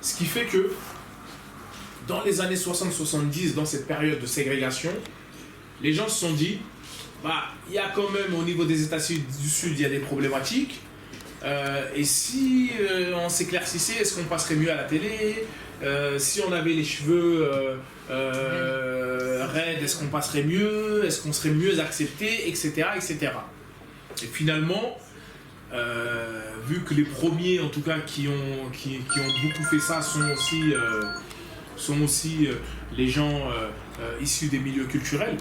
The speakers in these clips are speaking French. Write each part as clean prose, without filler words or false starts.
Ce qui fait que dans les années 60-70, dans cette période de ségrégation, les gens se sont dit, bah, il y a quand même au niveau des États du Sud, il y a des problématiques. Et si on s'éclaircissait, est-ce qu'on passerait mieux à la télé? Si on avait les cheveux raides, est-ce qu'on passerait mieux? Est-ce qu'on serait mieux accepté? Etc. etc. Et finalement, vu que les premiers, en tout cas, qui ont beaucoup fait ça, sont aussi les gens issus des milieux culturels,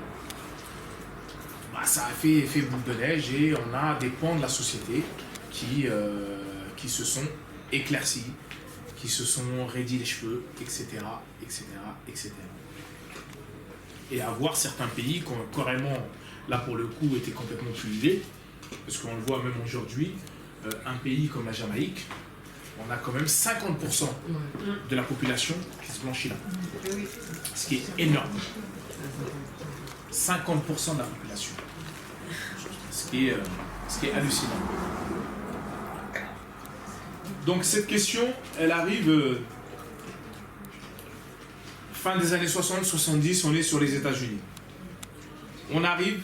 bah, ça a fait effet boule de neige et on a des pans de la société qui se sont éclaircis, qui se sont raidis les cheveux, etc., etc., etc. Et à voir certains pays qui ont carrément, là pour le coup, été complètement pulvérés, parce qu'on le voit même aujourd'hui, un pays comme la Jamaïque, on a quand même 50% de la population qui se blanchit là. Ce qui est énorme. 50% de la population. Ce qui est hallucinant. Donc cette question, elle arrive fin des années 60-70, on est sur les États-Unis. On arrive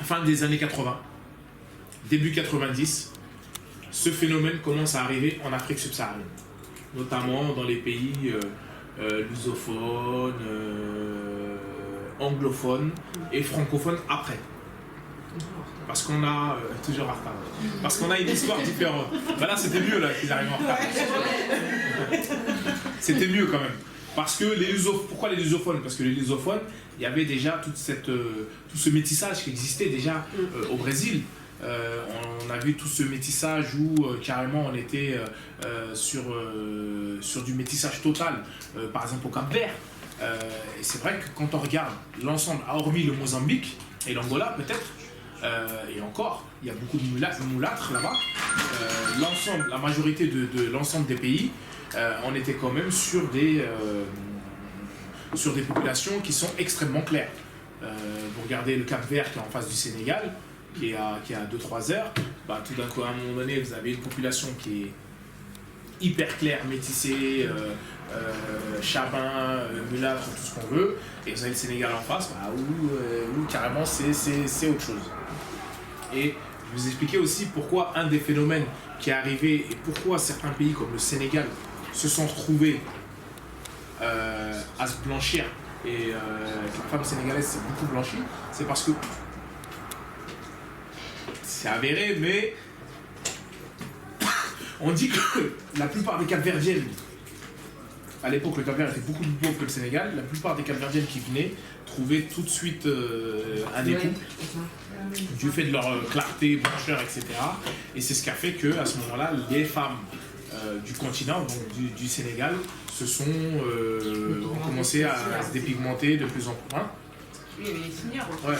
fin des années 80, début 90, ce phénomène commence à arriver en Afrique subsaharienne, notamment dans les pays lusophones, anglophones et francophones après. Parce qu'on a toujours en retard. Parce qu'on a une histoire différente. Bah là, c'était mieux là qu'ils arrivent en retard. C'était mieux quand même. Parce que pourquoi les lusophones? Parce que les lusophones, il y avait déjà tout ce métissage qui existait déjà au Brésil. On a vu tout ce métissage où carrément on était sur du métissage total, par exemple au Cap-Vert. Et c'est vrai que quand on regarde l'ensemble, hormis le Mozambique et l'Angola peut-être, et encore, il y a beaucoup de mulâtres là-bas, la majorité de l'ensemble des pays, on était quand même sur des populations qui sont extrêmement claires. Vous regardez le Cap-Vert qui est en face du Sénégal, qui est à 2-3 heures, bah, tout d'un coup à un moment donné vous avez une population qui est hyper claire, métissée, chabin, mulâtre, tout ce qu'on veut, et vous avez le Sénégal en face, bah, où carrément c'est autre chose. Et je vous expliquais aussi pourquoi un des phénomènes qui est arrivé et pourquoi certains pays comme le Sénégal se sont retrouvés à se blanchir et la femme sénégalaise s'est beaucoup blanchie, c'est parce que c'est avéré, mais on dit que la plupart des Cap-Verdiennes, à l'époque le Cap-Vert était beaucoup plus pauvre que le Sénégal, la plupart des Cap-Verdiennes qui venaient trouvaient tout de suite un époux, du fait de leur clarté, blancheur, etc. Et c'est ce qui a fait qu'à ce moment-là, les femmes du continent, donc du Sénégal, ont commencé à se dépigmenter de plus en plus. Hein. Oui, il y avait les signeurs. Ouais,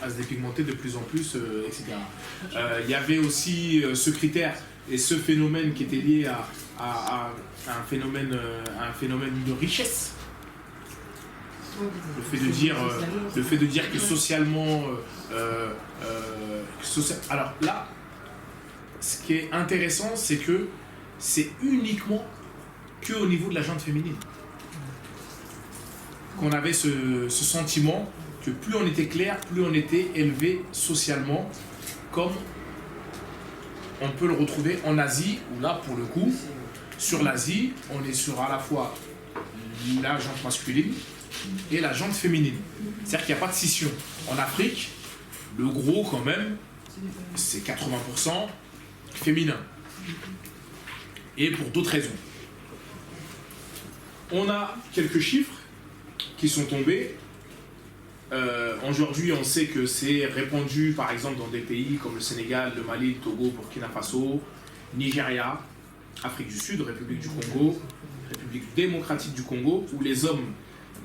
à se dépigmenter de plus en plus, etc. Il y avait aussi ce critère et ce phénomène qui était lié à un phénomène de richesse. Le fait de dire que socialement... alors là, ce qui est intéressant, c'est que c'est uniquement qu'au niveau de la gente féminine qu'on avait ce sentiment que plus on était clair, plus on était élevé socialement, comme on peut le retrouver en Asie, où là, pour le coup, sur l'Asie, on est sur à la fois la gente masculine et la gente féminine. C'est-à-dire qu'il n'y a pas de scission. En Afrique, le gros, quand même, c'est 80% féminin. Et pour d'autres raisons. On a quelques chiffres qui sont tombés. Aujourd'hui, on sait que c'est répandu, par exemple, dans des pays comme le Sénégal, le Mali, le Togo, Burkina Faso, Nigeria, Afrique du Sud, République du Congo, République démocratique du Congo, où les hommes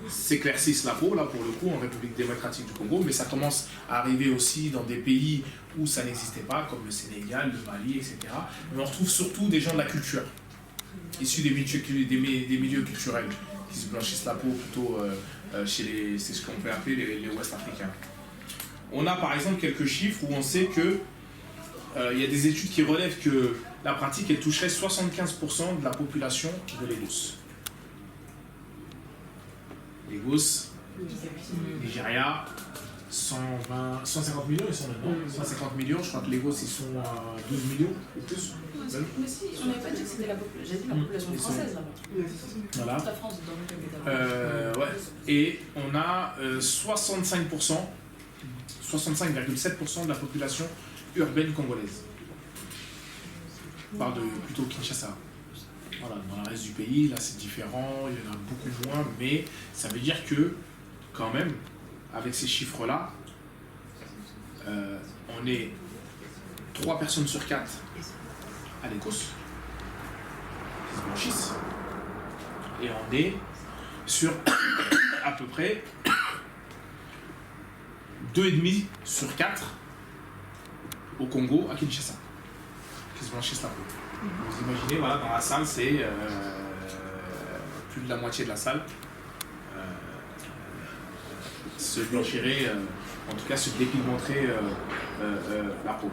s'éclaircissent la peau, là pour le coup, en République démocratique du Congo, mais ça commence à arriver aussi dans des pays où ça n'existait pas, comme le Sénégal, le Mali, etc. Mais on retrouve surtout des gens de la culture, issus des milieux culturels, qui se blanchissent la peau plutôt c'est ce qu'on peut appeler les Ouest-Africains. On a par exemple quelques chiffres où on sait que il y a des études qui relèvent que la pratique, elle toucherait 75% de la population de Lagos. Lagos, Nigeria, 150 millions, ils sont maintenant. 150 millions, je crois que Lagos, ils sont à 12 millions ou plus. Mais si, on n'avait pas dit que c'était la population. J'ai dit la population française là-bas. Voilà. Toute la France dans le Ouais. Et on a 65%, 65,7% de la population urbaine congolaise. On parle de plutôt Kinshasa. Voilà, dans le reste du pays, là c'est différent, il y en a beaucoup moins, mais ça veut dire que, quand même, avec ces chiffres-là, on est 3 personnes sur 4 à Lagos qui se blanchissent. Et on est sur à peu près 2,5 sur 4 au Congo, à Kinshasa, qui se blanchissent là-bas. Vous imaginez, voilà, dans la salle, c'est plus de la moitié de la salle se blanchirait, en tout cas se dépigmenterait la peau.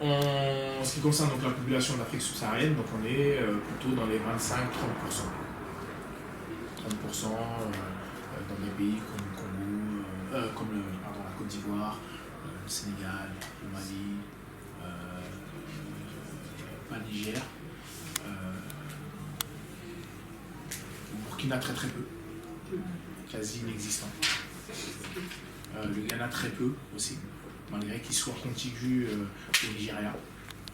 En ce qui concerne donc la population d'Afrique subsaharienne, donc on est plutôt dans les 25-30%. 30% dans des pays comme le Congo, la Côte d'Ivoire, le Sénégal, le Mali, pas le Niger, le Burkina très peu, quasi inexistant. Le Ghana très peu aussi, malgré qu'il soit contigu au Nigeria.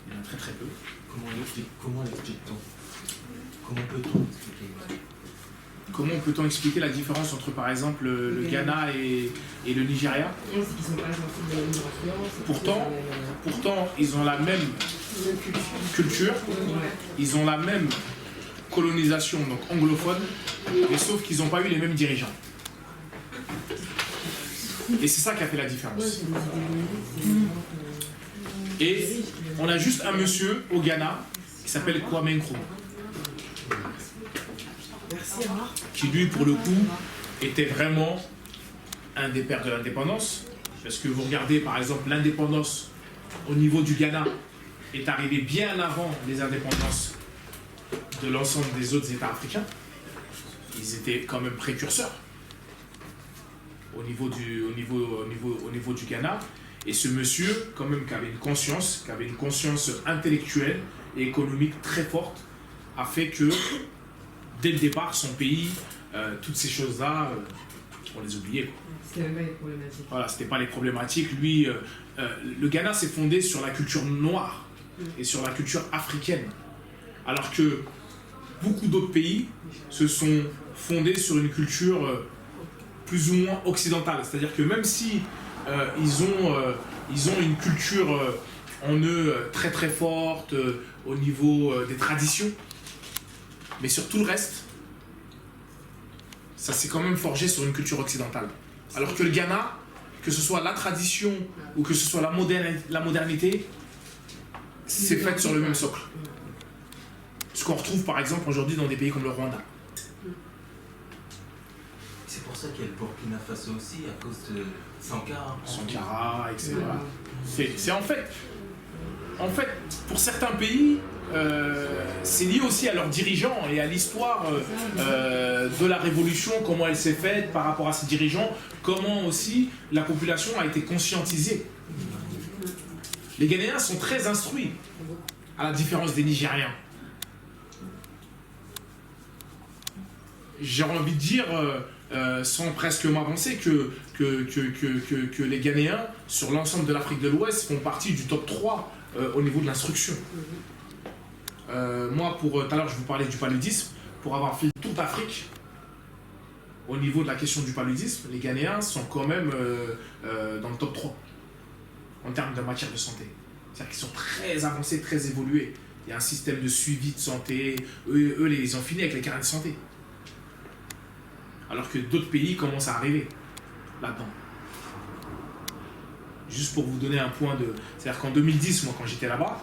Il y en a très peu. Comment l'explique-t-on? Comment peut-on expliquer? Comment peut-on expliquer la différence entre, par exemple, le Ghana et le Nigeria? Pourtant, ils ont la même culture, ils ont la même colonisation, donc anglophone, mais sauf qu'ils n'ont pas eu les mêmes dirigeants. Et c'est ça qui a fait la différence. Et on a juste un monsieur au Ghana qui s'appelle Kwame Nkrumah, qui lui, pour le coup, était vraiment un des pères de l'indépendance. Parce que vous regardez, par exemple, l'indépendance au niveau du Ghana est arrivée bien avant les indépendances de l'ensemble des autres États africains. Ils étaient quand même précurseurs au niveau du Ghana. Et ce monsieur, quand même, qui avait une conscience intellectuelle et économique très forte, a fait que, dès le départ, son pays, toutes ces choses-là, on les oubliait. C'était même pas les problématiques. Voilà, c'était pas les problématiques. Lui, le Ghana s'est fondé sur la culture noire et sur la culture africaine. Alors que beaucoup d'autres pays se sont fondés sur une culture plus ou moins occidentale. C'est-à-dire que même si ils ont une culture en eux très très forte au niveau des traditions, mais sur tout le reste, ça s'est quand même forgé sur une culture occidentale. Alors que le Ghana, que ce soit la tradition ou que ce soit la modernité, c'est fait sur le même socle. Ce qu'on retrouve par exemple aujourd'hui dans des pays comme le Rwanda. C'est pour ça qu'il y a le Burkina Faso aussi, à cause de Sankara. Sankara, etc. C'est en fait, pour certains pays, c'est lié aussi à leurs dirigeants et à l'histoire de la révolution, comment elle s'est faite par rapport à ces dirigeants, comment aussi la population a été conscientisée. Les Ghanéens sont très instruits, à la différence des Nigériens. J'ai envie de dire, sans presque m'avancer, que les Ghanéens, sur l'ensemble de l'Afrique de l'Ouest, font partie du top 3 au niveau de l'instruction. Moi, tout à l'heure, je vous parlais du paludisme. Pour avoir fait le tour d'Afrique, au niveau de la question du paludisme, les Ghanéens sont quand même dans le top 3 en termes de matière de santé. C'est-à-dire qu'ils sont très avancés, très évolués. Il y a un système de suivi de santé. Eux ils ont fini avec les carnets de santé. Alors que d'autres pays commencent à arriver là-dedans. Juste pour vous donner un point de... C'est-à-dire qu'en 2010, moi, quand j'étais là-bas,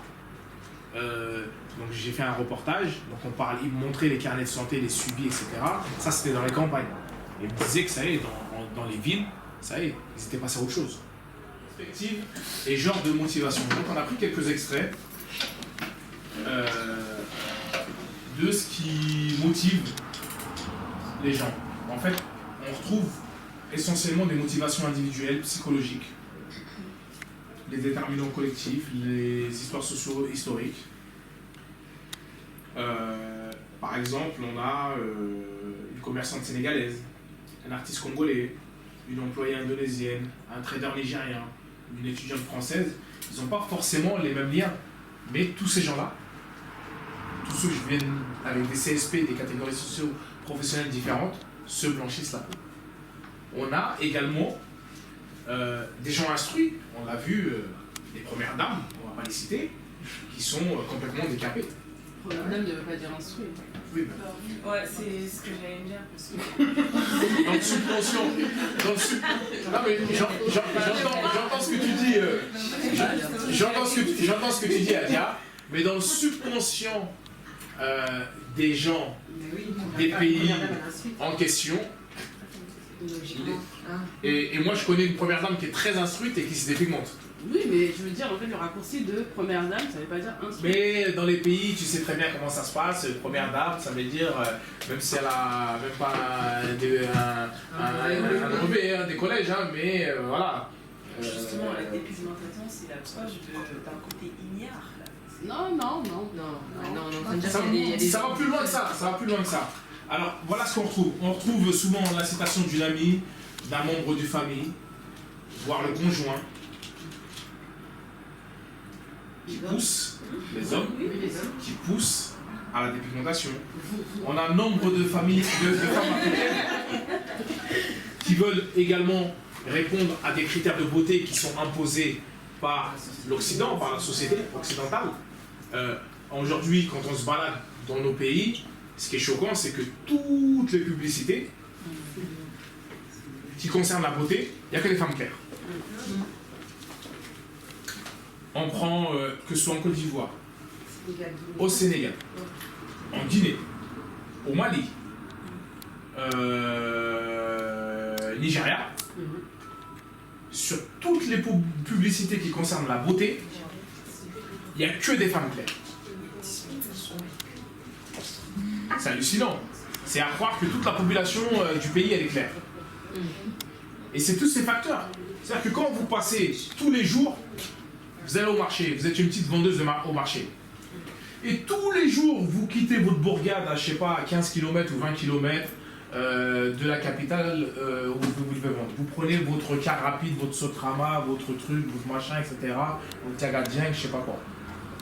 donc j'ai fait un reportage, donc ils me montraient les carnets de santé, les suivis, etc. Ça, c'était dans les campagnes. Et ils me disaient que ça y est, dans les villes, ça y est, ils étaient passés à autre chose. Perspective et genre de motivation. Donc on a pris quelques extraits de ce qui motive les gens. En fait, on retrouve essentiellement des motivations individuelles, psychologiques, les déterminants collectifs, les histoires socio-historiques. Par exemple, on a une commerçante sénégalaise, un artiste congolais, une employée indonésienne, un trader nigérien, une étudiante française. Ils n'ont pas forcément les mêmes liens. Mais tous ces gens-là, tous ceux que je viens avec des CSP, des catégories socio-professionnelles différentes, se blanchissent la peau. On a également des gens instruits. On l'a vu, les premières dames, on ne va pas les citer, qui sont complètement décapées. Première dame ne veut pas dire instruit. Oui, ben. Ouais, c'est ce que j'allais dire. Parce que... Dans le subconscient. Non, mais j'entends ce que tu dis. J'entends ce que tu dis, Adia. Mais dans le subconscient des gens, des pays en question. Et moi, je connais une première dame qui est très instruite et qui se dépigmente. Oui, mais je veux dire, en fait, le raccourci de première dame, ça veut pas dire instruite. Mais dans les pays, tu sais très bien comment ça se passe. Première dame, ça veut dire, même si elle a même pas un brevet des collèges, hein, mais voilà. Justement, la dépigmentation, c'est l'approche d'un côté ignare. Non. Ça va plus loin que ça. Ça va plus loin que ça. Alors, voilà ce qu'on retrouve. On retrouve souvent la citation d'une amie, d'un membre du famille, voire le conjoint, qui pousse, les hommes, qui poussent à la dépigmentation. On a nombre de familles, de femmes africaines qui veulent également répondre à des critères de beauté qui sont imposés par l'Occident, par la société occidentale. Aujourd'hui, quand on se balade dans nos pays, ce qui est choquant, c'est que toutes les publicités qui concernent la beauté, il n'y a que les femmes claires. On prend que ce soit en Côte d'Ivoire, au Sénégal, en Guinée, au Mali, Nigeria, sur toutes les publicités qui concernent la beauté, il n'y a que des femmes claires. C'est hallucinant. C'est à croire que toute la population du pays, elle est claire. Et c'est tous ces facteurs. C'est-à-dire que quand vous passez tous les jours, vous allez au marché, vous êtes une petite vendeuse au marché. Et tous les jours, vous quittez votre bourgade à, je sais pas, à 15 km ou 20 km de la capitale où vous devez vendre. Vous prenez votre car rapide, votre Sotrama, votre truc, votre machin, etc. Votre Tiagadien, je sais pas quoi.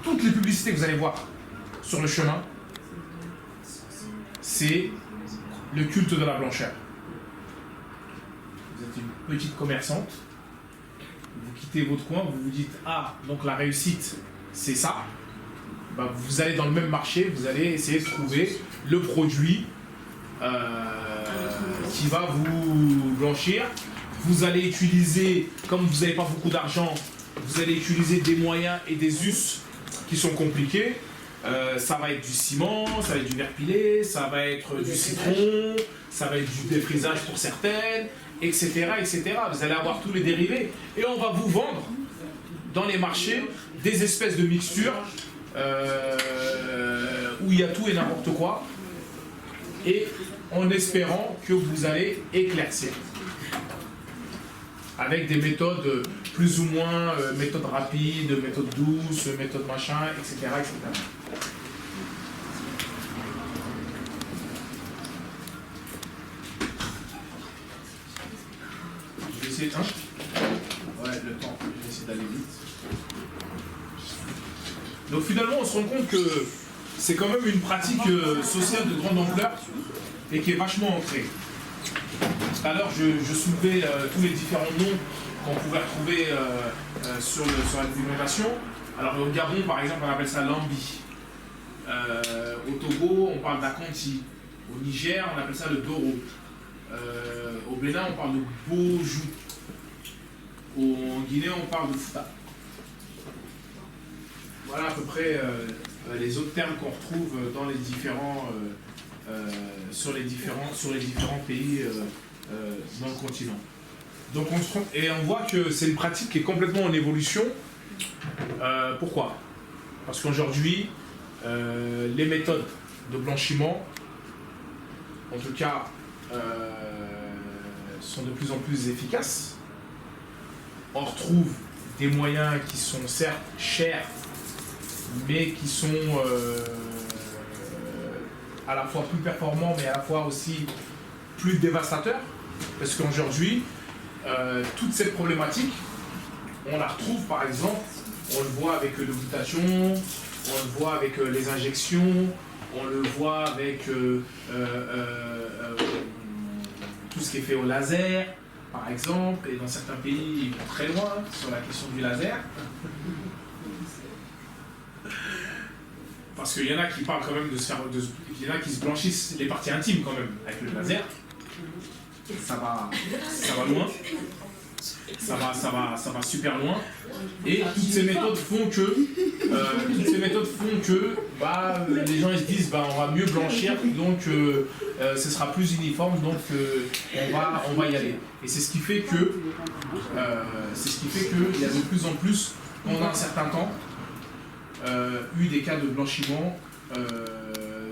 Toutes les publicités que vous allez voir sur le chemin, c'est le culte de la blancheur. Vous êtes une petite commerçante, vous quittez votre coin, vous vous dites « Ah, donc la réussite, c'est ça ». Ben, vous allez dans le même marché, vous allez essayer de trouver le produit qui va vous blanchir. Vous allez utiliser, comme vous n'avez pas beaucoup d'argent, vous allez utiliser des moyens et des us qui sont compliqués. Ça va être du ciment, ça va être du verre pilé, ça va être du citron, ça va être du défrisage pour certaines, etc., etc. Vous allez avoir tous les dérivés. Et on va vous vendre dans les marchés des espèces de mixtures où il y a tout et n'importe quoi, et en espérant que vous allez éclaircir. Avec des méthodes plus ou moins, méthodes rapides, méthodes douces, méthodes machin, etc., etc. Je vais essayer de... Ouais, le temps, je vais essayer d'aller vite. Donc finalement, on se rend compte que c'est quand même une pratique sociale de grande ampleur et qui est vachement ancrée. Tout à l'heure, je soulevais tous les différents noms qu'on pouvait retrouver sur la documentation. Alors au Gabon, par exemple, on appelle ça l'ambi. Au Togo, on parle d'Akonti. Au Niger, on appelle ça le Doro. Au Bénin, on parle de Bojou. En Guinée, on parle de Fouta. Voilà à peu près les autres termes qu'on retrouve dans les différents, sur les différents pays dans le continent. Donc on voit que c'est une pratique qui est complètement en évolution. Pourquoi? Parce qu'aujourd'hui, les méthodes de blanchiment, en tout cas, sont de plus en plus efficaces. On retrouve des moyens qui sont certes chers, mais qui sont à la fois plus performants, mais à la fois aussi plus dévastateurs. Parce qu'aujourd'hui, toute cette problématique, on la retrouve par exemple, on le voit avec l'ovutation, on le voit avec les injections, on le voit avec tout ce qui est fait au laser, par exemple, et dans certains pays, ils vont très loin sur la question du laser. Parce qu'il y en a qui parlent quand même de se faire... il y en a qui se blanchissent les parties intimes quand même avec le laser. Ça va loin. Ça va super loin. Et toutes ces méthodes font que, les gens ils se disent on va mieux blanchir, donc ce sera plus uniforme, donc on va y aller. Et c'est ce qui fait que il y a de plus en plus, pendant un certain temps, eu des cas de blanchiment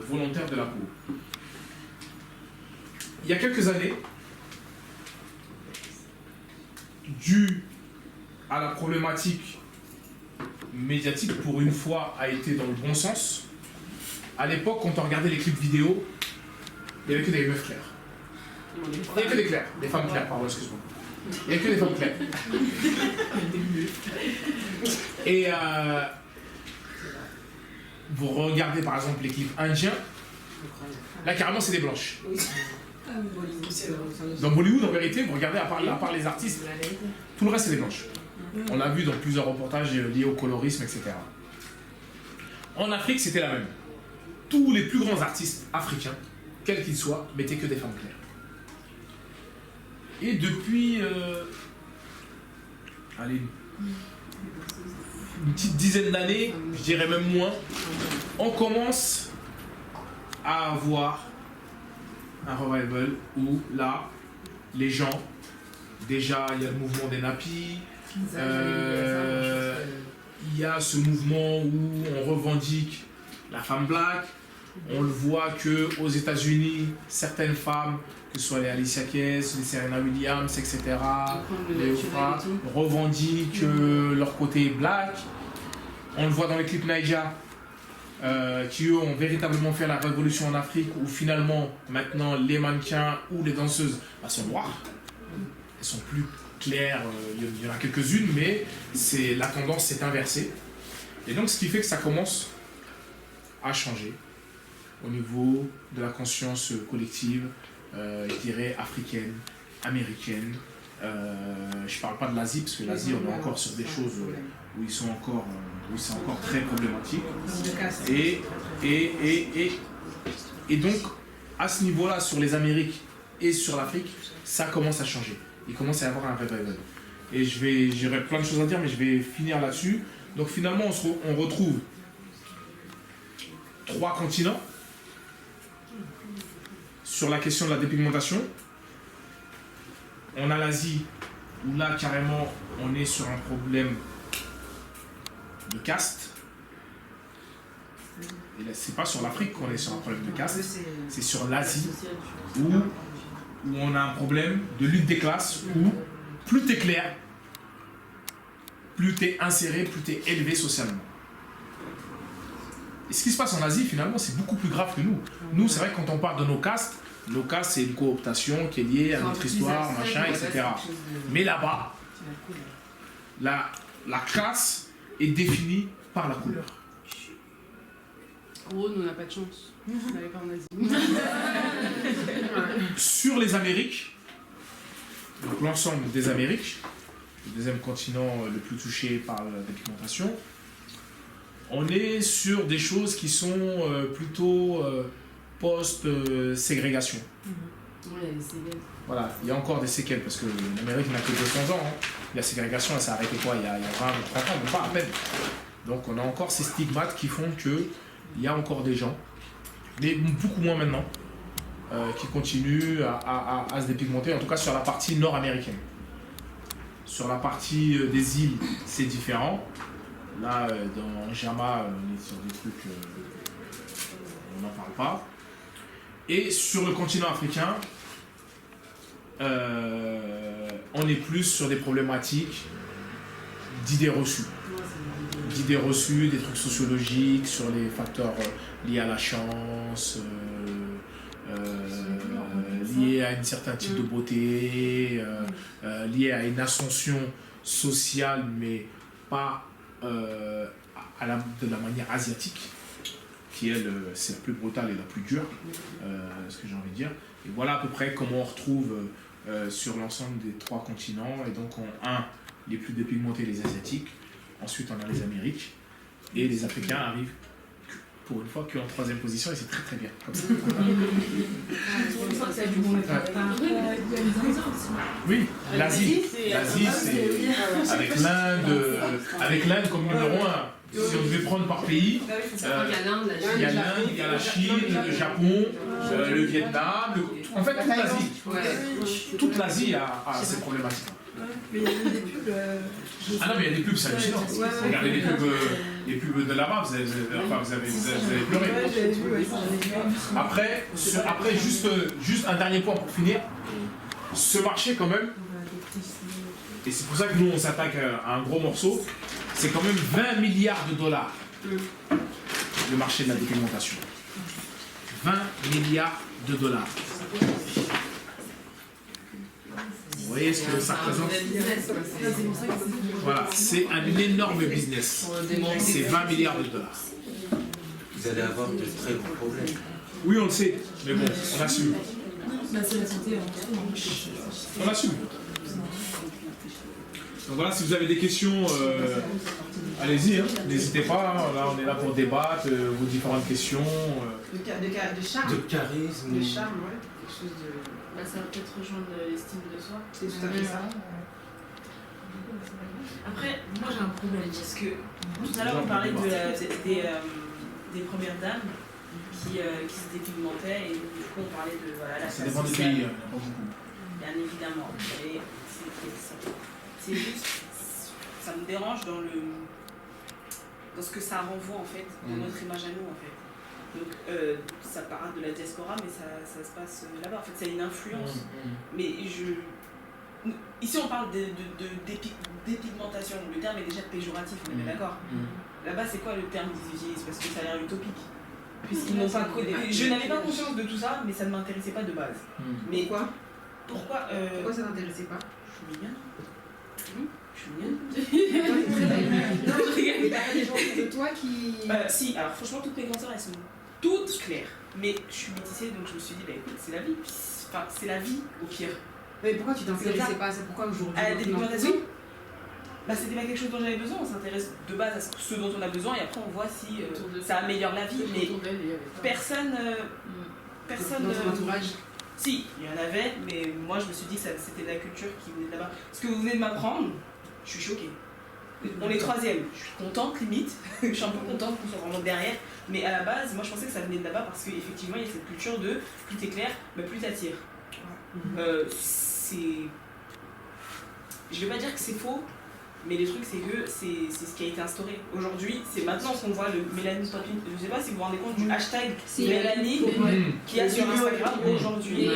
volontaire de la peau. Il y a quelques années, dû à la problématique médiatique, pour une fois, a été dans le bon sens. À l'époque, quand on regardait les clips vidéo, il n'y avait que des meufs claires. Il n'y avait que des claires, des femmes claires, pardon, excuse-moi. Il n'y avait que des femmes claires. Et vous regardez par exemple les clips indiens, là carrément c'est des blanches. Dans Bollywood, en vérité, vous regardez, à part les artistes, tout le reste c'est des blanches. On l'a vu dans plusieurs reportages liés au colorisme, etc. En Afrique, c'était la même. Tous les plus grands artistes africains, quels qu'ils soient, mettaient que des femmes claires. Et depuis, une petite dizaine d'années, je dirais même moins, on commence à avoir un revival où là, les gens, déjà il y a le mouvement des nappies, il y a ce mouvement où on revendique la femme black. On le voit qu'aux États-Unis, certaines femmes, que ce soit les Alicia Keys, les Serena Williams, etc., les Oprah, revendiquent leur côté black. On le voit dans les clips Naija, qui eux ont véritablement fait la révolution en Afrique, où finalement, maintenant, les mannequins ou les danseuses sont noires. Elles sont plus claires, il y en a quelques-unes, mais la tendance s'est inversée. Et donc, ce qui fait que ça commence à changer au niveau de la conscience collective, je dirais africaine, américaine. Je ne parle pas de l'Asie, parce que l'Asie, on est encore sur des choses où c'est encore très problématique. Et donc, à ce niveau-là, sur les Amériques et sur l'Afrique, ça commence à changer. Il commence à y avoir un revival. Et j'aurais plein de choses à dire, mais je vais finir là-dessus. Donc finalement, on retrouve 3 continents sur la question de la dépigmentation. On a l'Asie, où là, carrément, on est sur un problème de caste. Et là, c'est pas sur l'Afrique qu'on est sur un problème de caste, c'est sur l'Asie, où on a un problème de lutte des classes, où plus t'es clair, plus t'es inséré, plus t'es élevé socialement. Et ce qui se passe en Asie, finalement, c'est beaucoup plus grave que nous. Nous, c'est vrai que quand on parle de nos castes, c'est une cooptation qui est liée à notre histoire, machin, etc. Mais là-bas, la classe est définie par la couleur. Oh, nous, on n'a pas de chance. On n'allait pas en Asie. Sur les Amériques, donc l'ensemble des Amériques, le deuxième continent le plus touché par la dépigmentation, on est sur des choses qui sont plutôt post-ségrégation. Oui, il y a des séquelles. Voilà, il y a encore des séquelles, parce que l'Amérique n'a que 200 ans. La ségrégation, elle s'est arrêtée quoi, il y a 20 ou 30 ans, mais pas à peine. Donc on a encore ces stigmates qui font qu'il y a encore des gens, mais beaucoup moins maintenant, qui continuent à se dépigmenter, en tout cas sur la partie nord-américaine. Sur la partie des îles, c'est différent. Là, dans Jama, on est sur des trucs, on n'en parle pas. Et sur le continent africain, on est plus sur des problématiques d'idées reçues. D'idées reçues, des trucs sociologiques, sur les facteurs liés à la chance, liés à un certain type de beauté, liés à une ascension sociale, mais pas de la manière asiatique, qui elle, c'est la plus brutale et la plus dure, ce que j'ai envie de dire. Et voilà à peu près comment on retrouve sur l'ensemble des 3 continents. Et donc, les plus dépigmentés, les Asiatiques. Ensuite, on a les Amériques. Et les Africains arrivent, pour une fois, qu'en 3e position. Et c'est très très bien. Comme ça. Oui, l'Asie. L'Asie, c'est avec l'Inde comme numéro 1. Si on devait prendre par pays, il y a l'Inde, il y a la Chine, le Japon, le Vietnam, en fait toute l'Asie a ces problématiques. Mais il y a des pubs. Ah non, mais il y a des pubs, c'est hallucinant. Regardez les pubs de là-bas, vous avez pleuré. Après, juste un dernier point pour finir. Ce marché, quand même, et c'est pour ça que nous on s'attaque à un gros morceau, c'est quand même 20 milliards de dollars le marché de la dépigmentation. 20 milliards de dollars. Vous voyez ce que ça représente? Voilà, c'est un énorme business. C'est 20 milliards de dollars. Vous allez avoir de très gros problèmes. Oui, on le sait, mais bon, on assume. On assume. Donc voilà, si vous avez des questions, allez-y, hein. N'hésitez pas. Là, on est là pour débattre vos différentes questions. De charme. De charisme. De charme, ouais. Quelque chose de. Bah, ça va peut-être rejoindre l'estime de soi. C'est tout à fait ça. Après, moi j'ai un problème parce que tout à l'heure on parlait des premières dames qui se dépigmentaient et du coup on parlait de voilà, la Ça classe dépend des sociale. pays, il y en a pas beaucoup. Bien évidemment. Et c'est juste, ça me dérange dans ce que ça renvoie en fait, dans notre image à nous en fait. Donc ça part de la diaspora, mais ça se passe là-bas. En fait, ça a une influence. Mais ici, on parle de dépigmentation. Le terme est déjà péjoratif, on est d'accord. Là-bas, c'est quoi le terme qu'ils utilisent? Parce que ça a l'air utopique. Puisqu'ils n'ont pas connu. Je n'avais pas conscience de tout ça, mais ça ne m'intéressait pas de base. Mais pourquoi ça t'intéressait pas? Je suis mignonne. Je suis mignonne. Non, mais t'as pas des gens de toi qui. Si, alors franchement, toutes mes consoeurs, elles sont toutes claires. Mais je suis métissée, donc je me suis dit, bah écoute, c'est la vie. Enfin, c'est la vie, au pire. Mais pourquoi tu t'intéressais pas? C'est pourquoi aujourd'hui? À la dépigmentation? Bah, c'était pas quelque chose dont j'avais besoin. On s'intéresse de base à ce dont on a besoin et après on voit si ça améliore la vie. Mais personne. Dans ton entourage? Si, il y en avait, mais moi je me suis dit que c'était de la culture qui venait de là-bas. Ce que vous venez de m'apprendre, je suis choquée. On est 3e, je suis contente limite, je suis un peu contente qu'on soit vraiment derrière, mais à la base, moi je pensais que ça venait de là-bas parce qu'effectivement il y a cette culture de plus t'es clair, bah, plus t'attires. Je vais pas dire que c'est faux, mais le truc c'est que c'est ce qui a été instauré. Aujourd'hui, c'est maintenant qu'on voit le Mélanie Popping. Je sais pas si vous vous rendez compte du hashtag Mélanie qu'il y a sur Instagram aujourd'hui.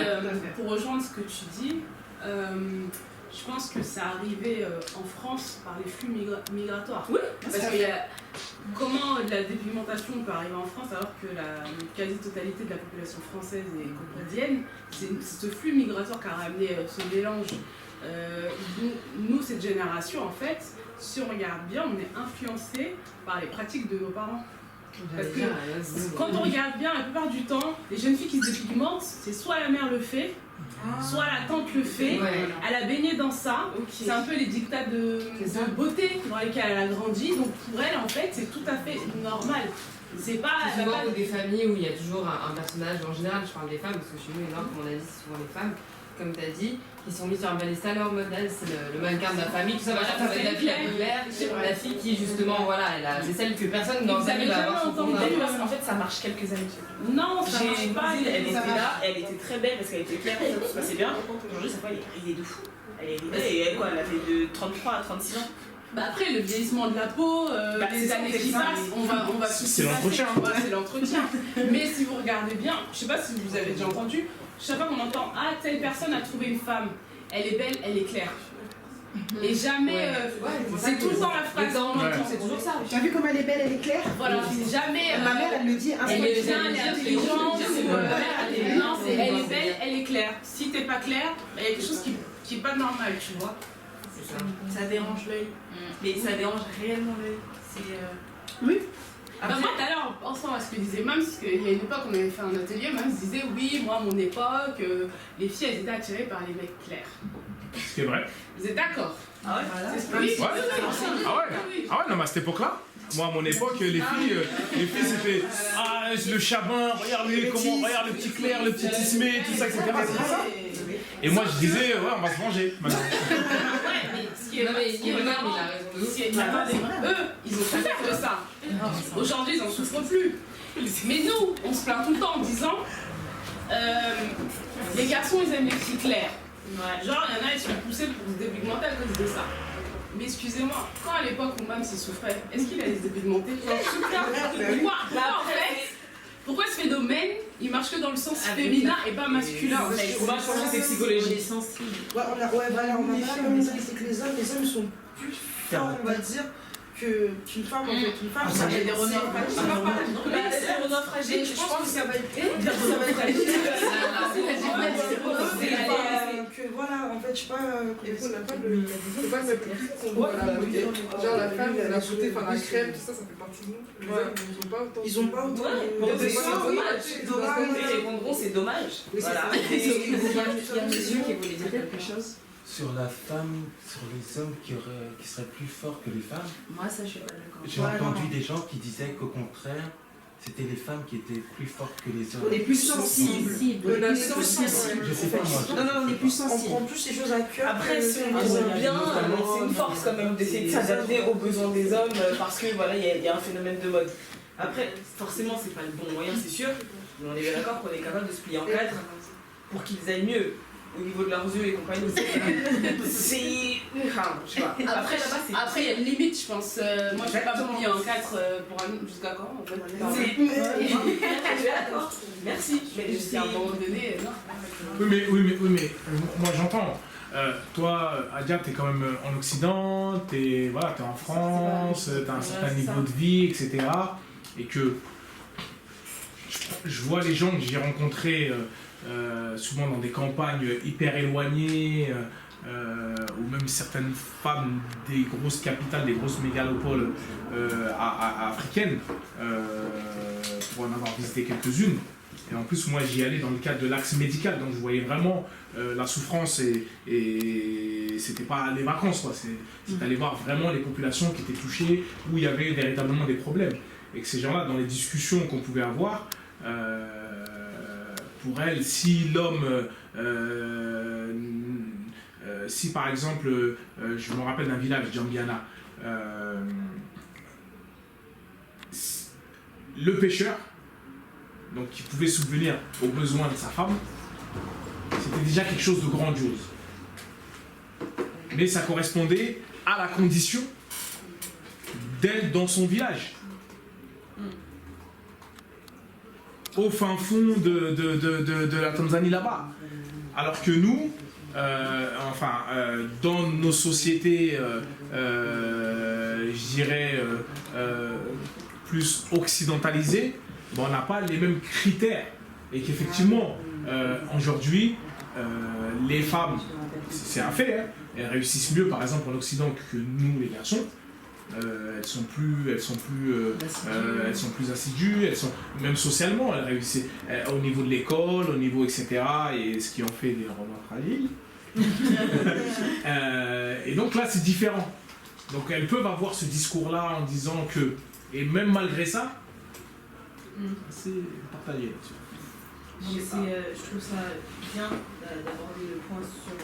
Pour rejoindre ce que tu dis, je pense que ça arrivait en France par les flux migratoires. Oui, parce que comment la dépigmentation peut arriver en France alors que la quasi-totalité de la population française est caucasienne, c'est ce flux migratoire qui a ramené ce mélange. Nous, cette génération, en fait, si on regarde bien, on est influencé par les pratiques de nos parents. Parce que quand on regarde bien, la plupart du temps, les jeunes filles qui se dépigmentent, c'est soit la mère le fait, soit la tante le fait, elle a baigné dans ça, c'est un peu les dictats de beauté dans lesquels elle a grandi, donc pour elle, en fait, c'est tout à fait normal. C'est pas souvent des familles où il y a toujours un personnage, en général, je parle des femmes, parce que chez nous, comme on a dit, c'est souvent les femmes, comme tu as dit, qui sont mis sur un piédestal, leur modèle, c'est le mannequin de la famille, tout ça, voilà, ça va être la fille populaire, la fille qui justement, voilà, c'est celle que personne dans sa vie va avoir. En fait, ça marche quelques années. Non, ça marche pas. Elle était là, elle était très belle parce qu'elle était claire, ça se passait bien. Aujourd'hui, ça fait elle est ridée de fou. Elle héritait et elle, quoi, elle avait de 33 à 36 ans. Bah après, le vieillissement de la peau, les années qui passent, on va tout c'est l'entretien. C'est l'entretien. Mais si vous regardez bien, je sais pas si vous avez déjà entendu, chaque fois qu'on entend « Ah, telle personne a trouvé une femme, elle est belle, elle est claire ». Et jamais, c'est tout le temps la phrase, c'est toujours ça. T'as vu comme elle est belle, elle est claire? voilà, jamais... Ma mère, elle le dit elle est bien, elle est intelligente, non, c'est elle est belle, elle est claire. Si t'es pas claire, il y a quelque chose qui est pas normal, tu vois. Ça dérange l'œil. Mais ça dérange réellement l'œil. Oui. Bah moi, tout à l'heure, en pensant à ce que disait Mams, parce qu'il y a une époque, on avait fait un atelier, Mams disait oui, moi, à mon époque, les filles, elles étaient attirées par les mecs clairs. Ce qui est vrai. Vous êtes d'accord? Ah ouais? Oui, Ouais. Ah ouais, non, mais à cette époque-là, moi à mon époque, les filles c'était le chabin, regarde le petit clair, le petit tismé, tout ça, etc. C'est ça. Et moi je disais, ouais, on va se venger maintenant. Ouais, mais ce qui est marrant, eux, ils ont souffert de ça. Aujourd'hui, ils n'en souffrent plus. Mais nous, on se plaint tout le temps en disant les garçons, ils aiment les filles claires. Genre, il y en a, ils sont poussés pour se dépigmenter à cause de ça. Mais excusez-moi, quand à l'époque où Mams s'y souffrait, est-ce qu'il allait se dépigmenter? Pourquoi ce phénomène, il marche que dans le sens féminin et pas masculin en fait? On va changer ses psychologies. Ouais, on a pas la même idée, c'est que les hommes sont plus forts, on va dire, qu'une femme en fait. Une femme, ça va être des renards fragiles. Je pense que ça va être que voilà, en fait, je sais pas, on n'a pas le même plus qu'on voit à la télé. Genre la femme, elle a sauté, enfin la crème, tout ça, ça fait partie de nous. Les hommes, ils ont pas autant. C'est dommage. C'est dommage. Voilà. Il y a monsieur qui voulait dire quelque chose. Sur la femme, sur les hommes qui seraient plus forts que les femmes. Moi, ça, je suis pas d'accord. J'ai entendu des gens qui disaient qu'au contraire, c'était les femmes qui étaient plus fortes que les hommes. On est plus sensibles. Je sais pas moi. Non, on est plus sensibles. On prend plus les choses à cœur. Après, si on raisonne bien, c'est une force quand même d'essayer de s'adapter aux besoins des hommes parce que voilà, il y a un phénomène de mode. Après, forcément, c'est pas le bon moyen, c'est sûr. Mais on est bien d'accord qu'on est capable de se plier en quatre pour qu'ils aillent mieux au niveau de leurs yeux et compagnie. C'est. Enfin, je sais pas. Après, il y a une limite, je pense. Moi, je vais pas me plier en 4 pour un jusqu'à quand en fait. D'accord. Merci. Mais Jusqu'à un moment donné, non. Oui, mais moi j'entends. Toi, Adia, t'es quand même en Occident, t'es en France, t'as un certain niveau de vie, etc. Et que je vois les gens que j'ai rencontrés souvent dans des campagnes hyper éloignées, ou même certaines femmes des grosses capitales, des grosses mégalopoles africaines, pour en avoir visité quelques-unes. Et en plus, moi, j'y allais dans le cadre de l'axe médical, donc je voyais vraiment la souffrance et c'était pas les vacances, quoi. C'est aller voir vraiment les populations qui étaient touchées, où il y avait véritablement des problèmes. Et que ces gens-là, dans les discussions qu'on pouvait avoir, pour elles, si l'homme, si par exemple, je me rappelle d'un village, Djambiana, le pêcheur, donc qui pouvait subvenir aux besoins de sa femme, c'était déjà quelque chose de grandiose. Mais ça correspondait à la condition d'elle dans son village. Au fin fond de la Tanzanie là-bas. Alors que nous, dans nos sociétés, je dirais, plus occidentalisées, on n'a pas les mêmes critères. Et qu'effectivement, aujourd'hui, les femmes, c'est un fait, hein, elles réussissent mieux par exemple en Occident que nous les garçons. Elles sont plus assidues, même socialement, elles réussissent au niveau de l'école, au niveau etc. Et ce qui en fait des romans fragiles. Et donc là c'est différent. Donc elles peuvent avoir ce discours-là en disant que, et même malgré ça, c'est partagé là-dessus. Je trouve ça bien d'aborder le point sur,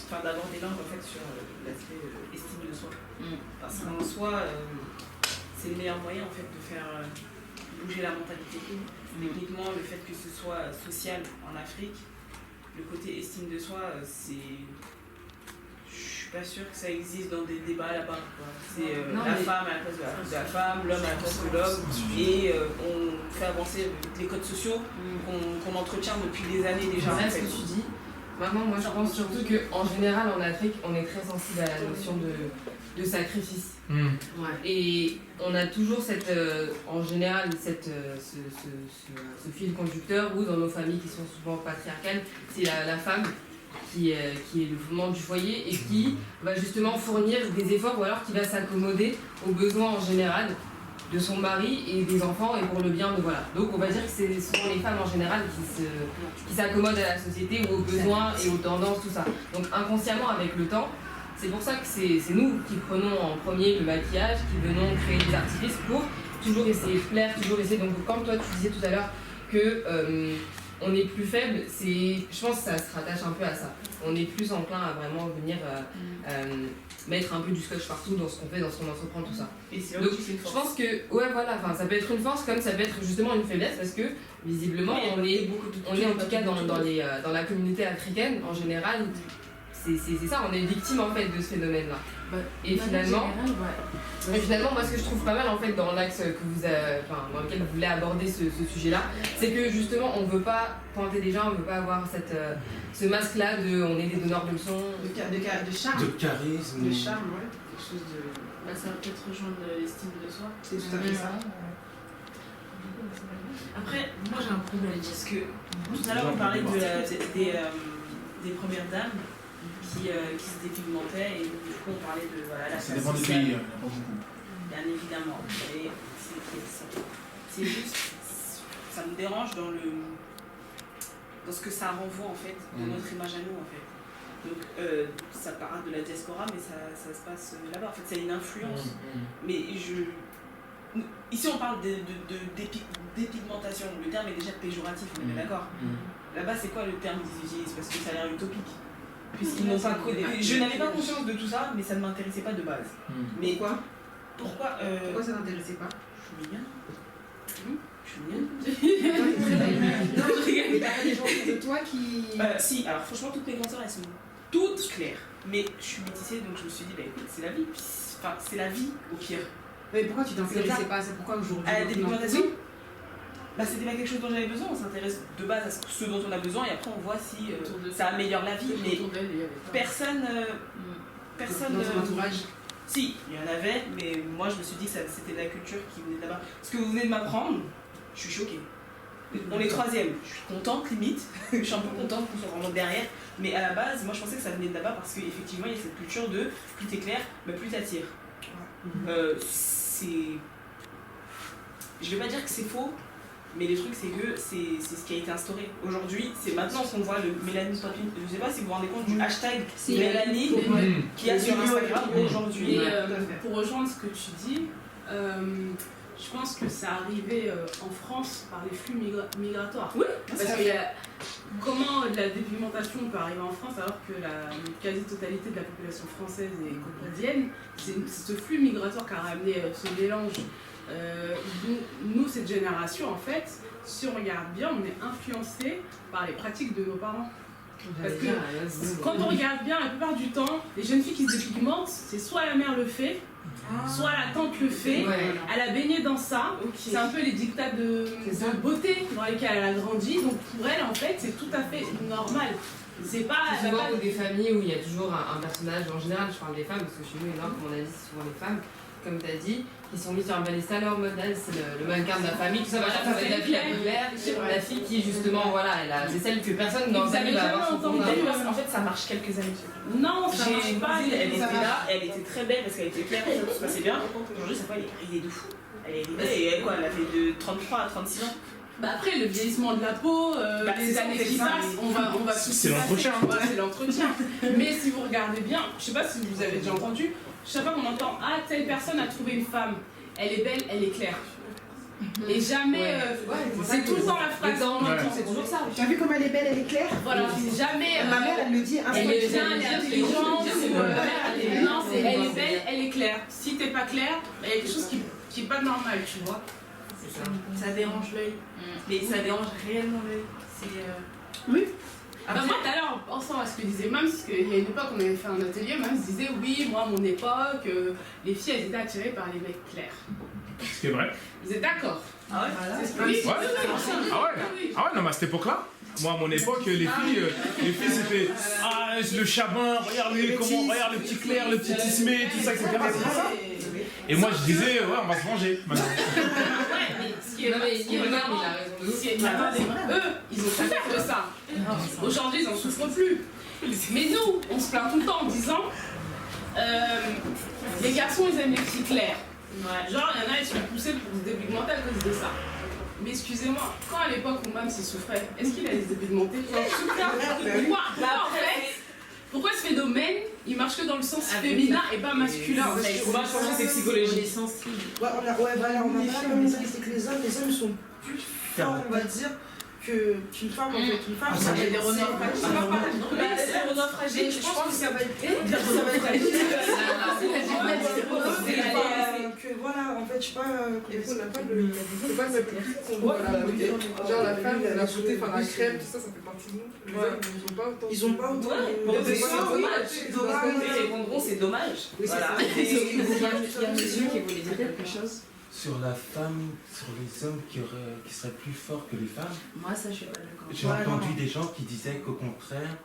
d'aborder l'angle en fait sur l'aspect estime de soi. Parce qu'en soi, c'est le meilleur moyen en fait de faire bouger la mentalité. Techniquement, le fait que ce soit social en Afrique, le côté estime de soi, c'est suis pas sûre que ça existe dans des débats là-bas. C'est Non, la mais- femme à la place de la femme, l'homme à la place de l'homme, et on fait avancer les codes sociaux qu'on entretient depuis des années déjà. C'est en ce fait. que tu dis. Maintenant, moi je pense surtout qu'en général en Afrique, on est très sensible à la notion de sacrifice. Et on a toujours en général ce fil conducteur où dans nos familles qui sont souvent patriarcales, c'est la femme qui est le fondement du foyer et qui va justement fournir des efforts ou alors qui va s'accommoder aux besoins en général de son mari et des enfants et pour le bien de voilà. Donc on va dire que c'est souvent les femmes en général qui s'accommodent à la société ou aux besoins et aux tendances, tout ça. Donc inconsciemment avec le temps, c'est pour ça que c'est nous qui prenons en premier le maquillage, qui venons créer des artifices pour toujours essayer de plaire, toujours essayer. Donc quand toi tu disais tout à l'heure que on est plus faible, je pense que ça se rattache un peu à ça. On est plus enclin à vraiment venir mettre un peu du scotch partout dans ce qu'on fait, dans ce qu'on entreprend, tout ça. Et c'est Donc, aussi une je force. pense que, ouais, voilà, ça peut être une force comme ça peut être justement une faiblesse parce que visiblement on est en tout cas dans la communauté africaine en général, c'est ça, on est victime en fait de ce phénomène-là. Et finalement, moi ce que je trouve pas mal en fait dans l'axe dans lequel vous voulez aborder ce sujet-là, c'est que justement on veut pas pointer des gens, on veut pas avoir ce masque-là de on est des donneurs de leçons. De charme. De charisme. De charme, ouais. Quelque chose de. Ça va peut-être rejoindre l'estime de soi. C'est tout à fait ça. Après, moi j'ai un problème. Parce que tout à l'heure on parlait des premières dames qui se dépigmentaient et du coup on parlait de voilà, la Ça classe dépend des sociale. pays, il n'y en a pas beaucoup. Bien évidemment. Et c'est juste, ça me dérange dans ce que ça renvoie en fait, dans notre image à nous en fait. Donc ça part de la diaspora mais ça se passe là-bas. En fait c'est une influence. Mais ici on parle de dépigmentation. Le terme est déjà péjoratif, on est d'accord. Là-bas c'est quoi le terme qu'ils utilisent parce que ça a l'air utopique. Puisqu'ils n'ont pas connu. Je n'avais pas conscience de tout ça, mais ça ne m'intéressait pas de base. Mais Pourquoi Pourquoi ça t'intéressait pas? Je suis mignonne. Je suis mignonne. Non, mais t'as pas des gens autour de toi qui. Si, alors franchement, toutes mes grandes sœurs, elles sont toutes claires. Mais je suis métissée, donc je me suis dit, bah écoute, c'est la vie. Enfin, c'est la vie au pire. Mais pourquoi tu t'intéressais pas? C'est pourquoi aujourd'hui? À la dépigmentation? Bah c'était pas quelque chose dont j'avais besoin, on s'intéresse de base à ce dont on a besoin et après on voit si ça améliore la vie. Mais personne. Dans ton entourage? Si, il y en avait, mais moi je me suis dit que c'était de la culture qui venait de là-bas. Ce que vous venez de m'apprendre, je suis choquée. On est troisième, je suis contente limite, je suis un peu contente qu'on soit vraiment derrière, mais à la base, moi je pensais que ça venait de là-bas parce qu'effectivement il y a cette culture de plus t'es clair, bah, plus t'attires. Je vais pas dire que c'est faux, mais le truc c'est que c'est ce qui a été instauré. Aujourd'hui, c'est maintenant qu'on voit le Mélanie Popping. Je sais pas si vous vous rendez compte du hashtag Mélanie qu'il y a sur Instagram aujourd'hui. Et pour rejoindre ce que tu dis, je pense que ça arrivait en France par les flux migratoires. Oui, parce que comment la dépigmentation peut arriver en France alors que la quasi-totalité de la population française est caucasienne, c'est ce flux migratoire qui a ramené ce mélange. Nous, cette génération, en fait, si on regarde bien, on est influencé par les pratiques de nos parents. Parce que quand on regarde bien, la plupart du temps, les jeunes filles qui se dépigmentent, c'est soit la mère le fait, soit la tante le fait, elle a baigné dans ça, c'est un peu les dictats de beauté dans lesquels elle a grandi, donc pour elle, en fait, c'est tout à fait normal. C'est pas souvent des familles où il y a toujours un personnage, en général, je parle des femmes, parce que chez nous, comme on a dit, c'est souvent les femmes, comme tu as dit, qui sont mis sur un piédestal en mode c'est le mannequin de la famille, tout ça, voilà, ça va être la fille la plus claire, la fille qui justement, voilà, c'est celle que personne dans sa vie va avoir son fond. En fait, ça marche quelques années. Non, ça marche pas. Elle était là, elle était très belle parce qu'elle était claire, tout se passait bien. Aujourd'hui, sa fois, elle est ridée de fou. Elle est ridée et elle, quoi, elle a fait de 33 à 36 ans. Bah après, le vieillissement de la peau, les années qui passent, on va c'est l'entretien. C'est l'entretien. Mais si vous regardez bien, je sais pas si vous avez déjà entendu, chaque fois qu'on entend ah telle personne a trouvé une femme, elle est belle, elle est claire. Et jamais, c'est tout le temps la phrase. C'est toujours ça. Tu as vu comme elle est belle, elle est claire? Voilà, jamais. Ma mère, elle le dit. Elle est bien, elle est intelligente. Non, elle est belle, elle est claire. Si t'es pas claire, il y a quelque chose qui est pas normal, tu vois. Ça dérange l'œil. Mais ça dérange réellement l'œil. Oui. Après, tout à l'heure, en pensant à ce que disait Mams, parce qu'il y a une époque, on avait fait un atelier, Mams disait oui, moi, à mon époque, les filles, elles étaient attirées par les mecs clairs. Ce qui est vrai. Vous êtes d'accord? Ah ouais? Oui, Ouais. Ah ouais, non, mais à cette époque-là, moi, à mon époque, les filles c'était le chabin, regarde le petit clair, le petit tismé, tout ça, etc. C'est ça. Et moi, je disais, ouais, on va se venger maintenant. Ouais, mais ce qui est vrai, eux, ils ont souffert de ça. Aujourd'hui, ils n'en souffrent plus. Mais nous, on se plaint tout le temps en disant les garçons, ils aiment les filles claires. Genre, il y en a, ils sont poussés pour se dépigmenter à cause de ça. Mais excusez-moi, quand à l'époque où Mams s'y souffrait, est-ce qu'il allait se dépigmenter? Pourquoi ce phénomène, il marche que dans le sens féminin et pas masculin en fait? Moi, je pense que c'est psychologique. Ouais, voilà, on a pas la même c'est que les hommes sont plus forts, on va dire, qu'une femme en fait. Une femme, ça va être des renards fragiles. Je pense que ça va être. Voilà, en fait, je sais pas. On n'a pas le. C'est pas le même prix qu'on voit là. Genre la femme, elle a sauté, enfin la crème, tout ça, ça fait partie de nous. Les hommes, ils ont pas autant. C'est dommage. C'est dommage. Voilà. Il y a un monsieur qui voulait dire quelque chose. Sur la femme, sur les hommes qui seraient plus forts que les femmes. Moi, ça, je suis pas d'accord. J'ai entendu des gens qui disaient qu'au contraire,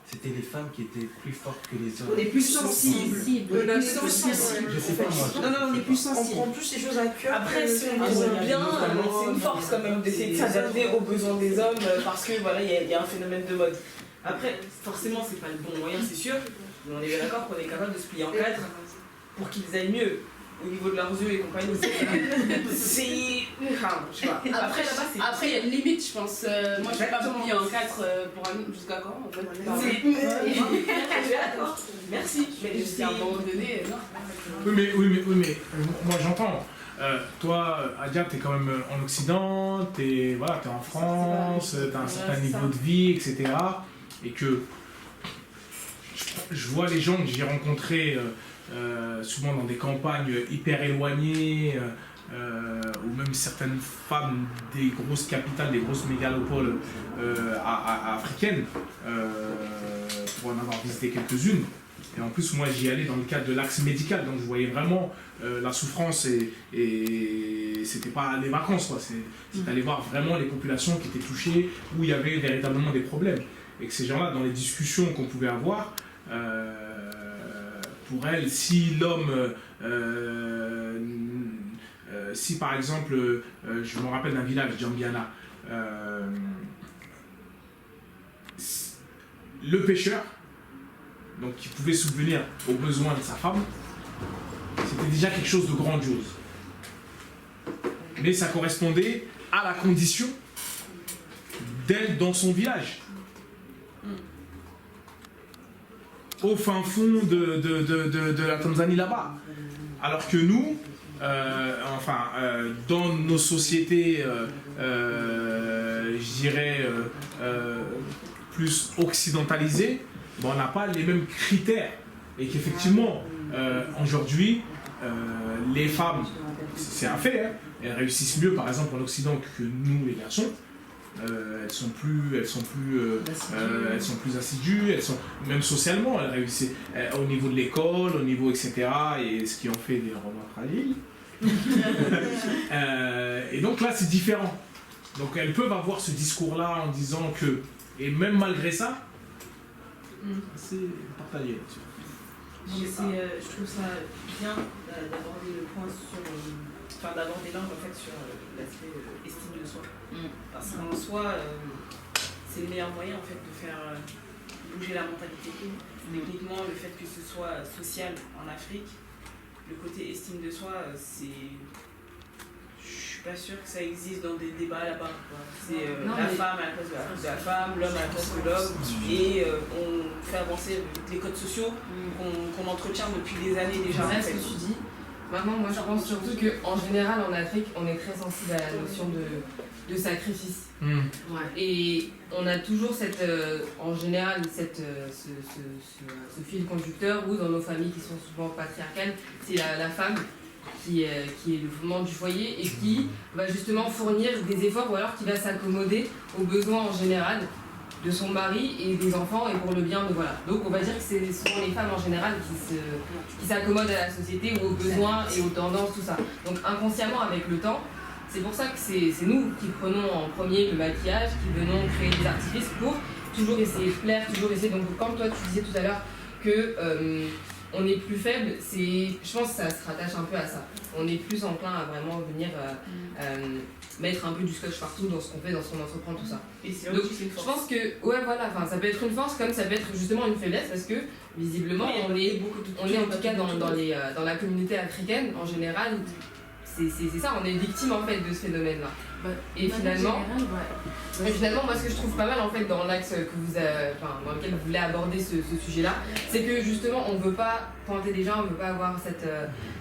c'était les femmes qui étaient plus fortes que les hommes. On est plus sensibles. Je sais pas moi. Non, on est plus sensibles. On prend plus les choses à cœur. Après, si on est bien, c'est une force quand même d'essayer de s'adapter aux besoins des hommes parce que voilà, il y a un phénomène de mode. Après, forcément, c'est pas le bon moyen, c'est sûr. Mais on est bien d'accord qu'on est capable de se plier en quatre pour qu'ils aillent mieux. Au niveau de leurs yeux et compagnie, c'est. Enfin, je sais pas. Après, il y a une limite, je pense. Moi, je ne vais pas me plier en 4 pour un jusqu'à quand en fait. D'accord. Merci. Mais jusqu'à un moment donné, non. Oui, mais moi j'entends. Toi, Adia, t'es quand même en Occident, t'es en France, t'as un certain niveau de vie, etc. Et que je vois les gens que j'ai rencontrés souvent dans des campagnes hyper éloignées, ou même certaines femmes des grosses capitales, des grosses mégalopoles africaines, pour en avoir visité quelques-unes. Et en plus, moi, j'y allais dans le cadre de l'axe médical, donc je voyais vraiment la souffrance et c'était pas les vacances, quoi. C'est aller voir vraiment les populations qui étaient touchées, où il y avait véritablement des problèmes. Et que ces gens-là, dans les discussions qu'on pouvait avoir, pour elles, si l'homme, si par exemple, je me rappelle d'un village, Djambiana, le pêcheur, donc qui pouvait subvenir aux besoins de sa femme, c'était déjà quelque chose de grandiose. Mais ça correspondait à la condition d'elle dans son village. Au fin fond de la Tanzanie là-bas. Alors que nous, dans nos sociétés, je dirais, plus occidentalisées, on n'a pas les mêmes critères. Et qu'effectivement, aujourd'hui, les femmes, c'est un fait, hein, elles réussissent mieux par exemple en Occident que nous les garçons. Elles sont plus assidues, même socialement, elles réussissent au niveau de l'école, au niveau etc. Et ce qui en fait des romans fragiles. Et donc là, c'est différent. Donc elles peuvent avoir ce discours-là en disant que, et même malgré ça, c'est partagé là-dessus. Je trouve ça bien d'aborder le point sur. D'aborder l'angle en fait sur l'aspect estime de soi. Parce qu'en soi, c'est le meilleur moyen en fait de faire bouger la mentalité. Techniquement, le fait que ce soit social en Afrique, le côté estime de soi, c'est. Je suis pas sûre que ça existe dans des débats là-bas. C'est la femme à la place de la femme, l'homme à la place de l'homme, et on fait avancer les codes sociaux qu'on entretient depuis des années déjà. C'est ce que tu dis. Maintenant, moi je pense surtout qu'en général en Afrique, on est très sensible à la notion de sacrifice. Et on a toujours en général ce fil conducteur où dans nos familles qui sont souvent patriarcales, c'est la femme qui est le fondement du foyer et qui va justement fournir des efforts ou alors qui va s'accommoder aux besoins en général de son mari et des enfants et pour le bien de voilà. Donc on va dire que c'est souvent les femmes en général qui s'accommodent à la société ou aux besoins et aux tendances, tout ça. Donc inconsciemment avec le temps, c'est pour ça que c'est nous qui prenons en premier le maquillage, qui venons créer des artifices pour toujours essayer de plaire, toujours essayer. Donc quand toi tu disais tout à l'heure que on est plus faible, je pense que ça se rattache un peu à ça. On est plus enclin à vraiment venir mettre un peu du scotch partout dans ce qu'on fait, dans ce qu'on entreprend, tout ça. Et c'est Donc, aussi une je force. pense que, ouais, voilà, ça peut être une force comme ça peut être justement une faiblesse parce que visiblement, on est en tout cas dans la communauté africaine en général, c'est ça, on est victime en fait de ce phénomène-là. Et finalement, moi ce que je trouve pas mal en fait dans l'axe dans lequel vous voulez aborder ce sujet-là, c'est que justement on veut pas pointer des gens, on veut pas avoir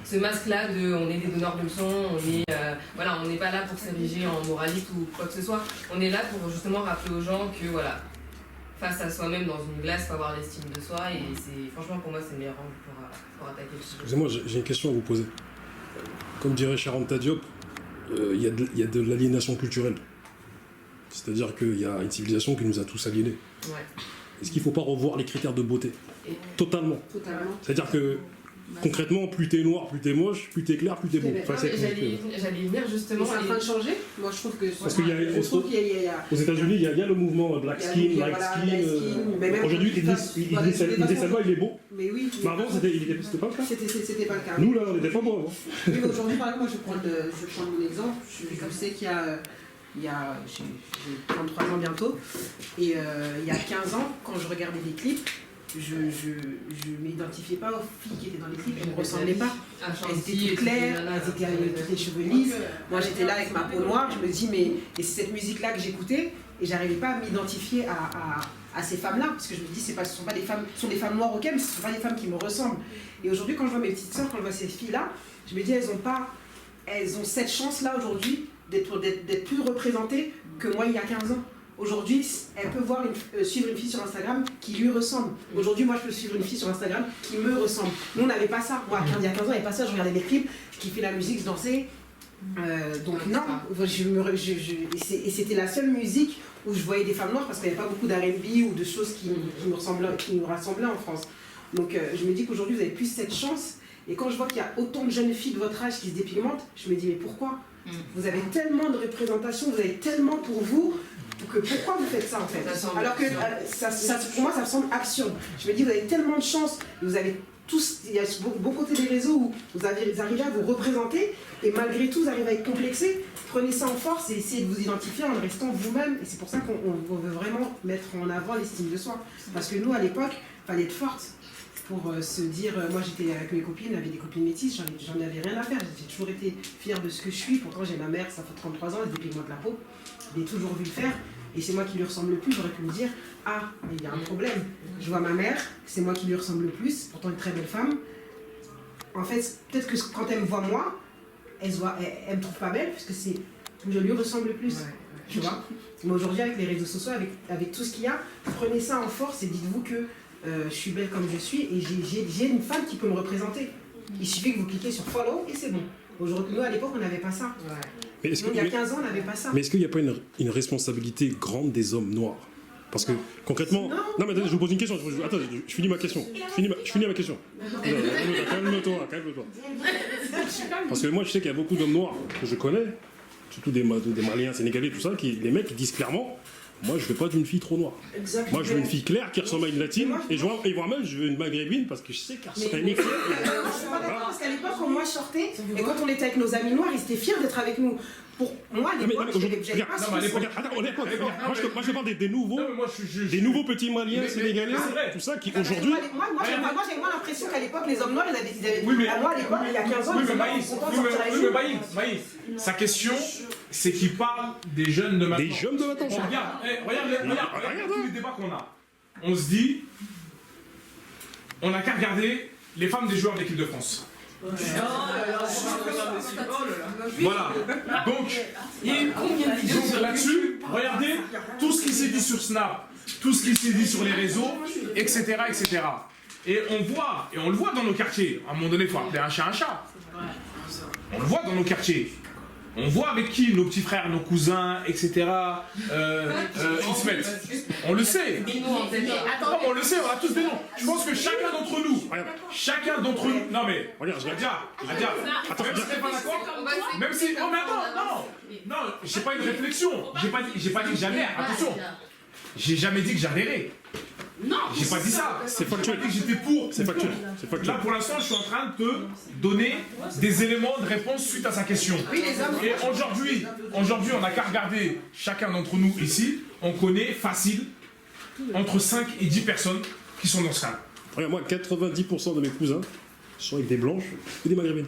ce masque-là de on est des donneurs de leçons, on n'est pas là pour s'ériger en moraliste ou quoi que ce soit. On est là pour justement rappeler aux gens que voilà, face à soi-même dans une glace, il faut avoir l'estime de soi et franchement pour moi c'est le meilleur angle pour attaquer le sujet. Excusez-moi, j'ai une question à vous poser. Comme dirait Sharon Diop, il y a de l'aliénation culturelle. C'est-à-dire qu'il y a une civilisation qui nous a tous aliénés. Ouais. Est-ce qu'il ne faut pas revoir les critères de beauté ? Totalement. C'est-à-dire que concrètement, plus t'es noir, plus t'es moche, plus t'es clair, plus t'es beau. Enfin, j'allais venir justement. C'est en train de changer. Moi, je trouve que. Parce qu'il y a aux États-Unis, il y a le mouvement Black Skin, Light Skin. Aujourd'hui, Idriss Elba, il est beau. Mais oui. Mais avant, c'était pas le cas. C'était pas le cas. Nous, là, on n'était pas beaux avant. Oui, mais aujourd'hui, par exemple, moi, je prends mon exemple. Je sais qu'il y a j'ai 33 ans bientôt, et il y a 15 ans, quand je regardais des clips, je m'identifiais pas aux filles qui étaient dans les clips, elles ne me ressemblaient pas. Elles étaient toutes claires, elles avaient toutes les cheveux lisses. Moi j'étais là avec ma peau noire, je me dis mais et c'est cette musique là que j'écoutais et j'arrivais pas à m'identifier à ces femmes là, parce que je me dis ce sont pas des femmes, ce sont des femmes noires ok, mais ce sont pas des femmes qui me ressemblent. Et aujourd'hui quand je vois mes petites sœurs, quand je vois ces filles là, je me dis elles ont cette chance là aujourd'hui d'être plus représentées que moi il y a 15 ans. Aujourd'hui, elle peut suivre une fille sur Instagram qui lui ressemble. Aujourd'hui, moi, je peux suivre une fille sur Instagram qui me ressemble. Nous, on n'avait pas ça. Moi, il y a 15 ans, il n'y avait pas ça. Je regardais des clips, je kiffais la musique, je dansais. Donc non, et c'était la seule musique où je voyais des femmes noires parce qu'il n'y avait pas beaucoup d'R&B ou de choses qui nous rassemblaient en France. Donc je me dis qu'aujourd'hui, vous avez plus cette chance. Et quand je vois qu'il y a autant de jeunes filles de votre âge qui se dépigmentent, je me dis, mais pourquoi ? Vous avez tellement de représentation, vous avez tellement pour vous. Pourquoi vous faites ça en fait? Alors que pour moi ça me semble absurde. Je me dis vous avez tellement de chance, vous avez tous, il y a bon côté des réseaux où vous arrivez à vous représenter et malgré tout vous arrivez à être complexé. Prenez ça en force et essayez de vous identifier en restant vous-même. Et c'est pour ça qu'on veut vraiment mettre en avant l'estime de soi. Parce que nous à l'époque, il fallait être forte pour se dire, moi j'étais avec mes copines, j'avais des copines métisses, j'en avais rien à faire. J'ai toujours été fière de ce que je suis. Pourtant j'ai ma mère, ça fait 33 ans, elle se dépigmente la peau. Je l'ai toujours vu le faire. Et c'est moi qui lui ressemble le plus, j'aurais pu me dire, ah, mais il y a un problème. Je vois ma mère, c'est moi qui lui ressemble le plus, pourtant une très belle femme. En fait, peut-être que quand elle me voit moi, elle me trouve pas belle, puisque je lui ressemble le plus. Tu vois. Mais aujourd'hui, avec les réseaux sociaux, avec tout ce qu'il y a, prenez ça en force et dites-vous que je suis belle comme je suis et j'ai une femme qui peut me représenter. Il suffit que vous cliquez sur follow et c'est bon. Aujourd'hui, nous, à l'époque, on n'avait pas ça. Il y a 15 ans, on n'avait pas ça. Mais est-ce qu'il n'y a pas une responsabilité grande des hommes noirs? Parce que concrètement... Non mais attendez, je vous pose une question. Attends, je finis ma question. Je finis ma question. Calme-toi. Parce que moi, je sais qu'il y a beaucoup d'hommes noirs que je connais, surtout des Maliens, Sénégalais, tout ça, les mecs qui disent clairement... Moi, je veux pas d'une fille trop noire. Exactement. Moi, je veux une fille claire qui ressemble à une latine. Et voire même, je veux une maghrébine parce que je sais qu'elle ressemble à une claire. Je suis pas d'accord parce qu'à l'époque, quand moi je sortais, et quand on était avec nos amis noirs, ils étaient fiers d'être avec nous. Pour moi, à l'époque, j'avais pas ce moi, je parle des nouveaux petits Maliens, Sénégalais, tout ça, qui aujourd'hui... Moi, j'ai moins l'impression qu'à l'époque, les hommes noirs, ils avaient... Moi, à l'époque, il y a 15 ans, ils étaient Maïs, sa question, c'est qu'il parle des jeunes de maintenant. Des jeunes de maintenant. Regarde tous les débats qu'on a. On se dit, on n'a qu'à regarder les femmes des joueurs de l'équipe de France. Voilà. Donc, là-dessus, regardez tout ce qui s'est dit sur Snap, tout ce qui s'est dit sur les réseaux, etc., etc. Et on le voit dans nos quartiers. À un moment donné, il faut appeler un chat un chat. On le voit dans nos quartiers. On voit avec qui nos petits frères, nos cousins, etc. Ils se mettent. On le sait. Non, on le sait, on a tous des noms. Je pense que chacun d'entre nous, non mais, regarde, attends, même si t'es pas d'accord, même si, non mais attends, non, j'ai pas une réflexion, j'ai pas dit que j'adhère, attention, j'ai jamais dit que j'adhérais. Non, j'ai pas dit ça. C'est factuel. J'ai pas dit que j'étais pour. C'est factuel. Là, pour l'instant, je suis en train de te donner des éléments de réponse suite à sa question. Et aujourd'hui, on n'a qu'à regarder chacun d'entre nous ici. On connaît facile entre 5 et 10 personnes qui sont dans ce cas. Regarde, moi, 90% de mes cousins sont avec des blanches et des maghrébines.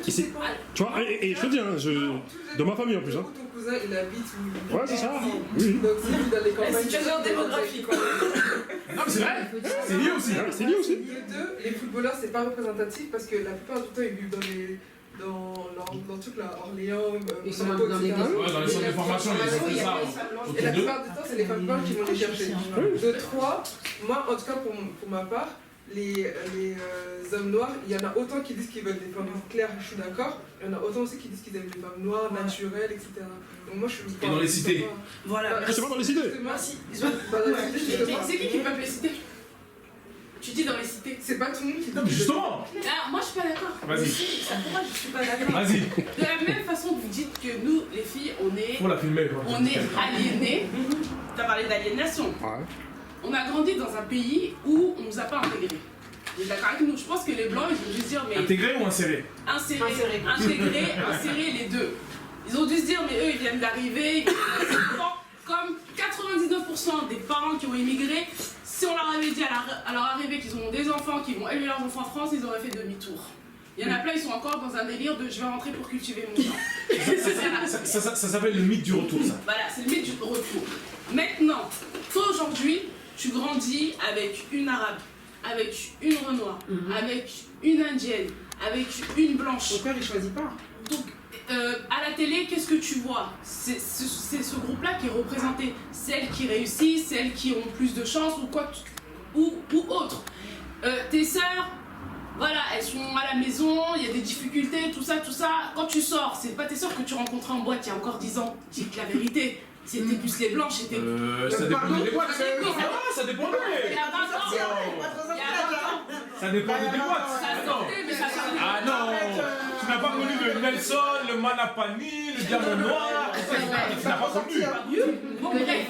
Tu vois, et je te dis, de ma famille en plus. Hein. Ton cousin, il habite où? Ouais, c'est ça. Oui. Donc, c'est lui dans les campagnes. La situation démographique. Non, mais c'est vrai. C'est lié aussi. C'est lié aussi. Les footballeurs, c'est pas représentatif parce que la plupart du temps, ils vivent dans toute la Orléans, ils sont dans les dans les centres de formation, ils font ça. Et la plupart du temps, c'est les femmes blanches qui vont les chercher. De 3, moi, en tout cas, pour ma part, les hommes noirs, il y en a autant qui disent qu'ils veulent des femmes claires, je suis d'accord. Il y en a autant aussi qui disent qu'ils aiment les femmes noires, naturelles, etc. Donc moi, je suis. Et dans les cités. Voilà. C'est pas dans les cités. Merci. C'est qui peuple les cités? Tu dis dans les cités. C'est pas tout le monde qui dit. Non, mais justement. Ah, moi, je suis pas d'accord. Vas-y. Moi, je suis pas d'accord. Vas-y. De la même façon que vous dites que nous, les filles, on Faut la filmer. est aliénés. T'as parlé d'aliénation. Ouais. On a grandi dans un pays où on nous a pas intégrés. Vous êtes d'accord avec nous? Je pense que les blancs, ils ont dû se dire, mais. Intégré ou inséré? Insérer les deux. Ils ont dû se dire, mais eux, ils viennent d'arriver. Comme 99% des parents qui ont immigré, si on leur avait dit à leur arrivée qu'ils ont des enfants, qui vont élever leurs enfants en France, ils auraient fait demi-tour. Il y en a plein, ils sont encore dans un délire de je vais rentrer pour cultiver mon temps. Ça s'appelle le mythe du retour, ça. Voilà, c'est le mythe du retour. Maintenant, toi aujourd'hui, tu grandis avec une arabe, avec une renoir, avec une indienne, avec une blanche. Ton père, il choisit pas. Donc, à la télé, qu'est-ce que tu vois? C'est ce groupe-là qui est représenté. Celles qui réussissent, celles qui ont plus de chance ou quoi, ou autre. Tes sœurs, voilà, elles sont à la maison, il y a des difficultés, tout ça. Quand tu sors, c'est pas tes sœurs que tu rencontrais en boîte il y a encore 10 ans. Dis-que la vérité. C'était plus les blanches, c'était. Ça dépend des boîtes. Ça dépend Il y a 20 ans. Ça dépend des boîtes. Ça sortait, mais ça sortait. Ah non. Tu n'as pas connu le Nelson, le Manapani, le Diamant Noir. Tu n'as pas connu. Bon, bref,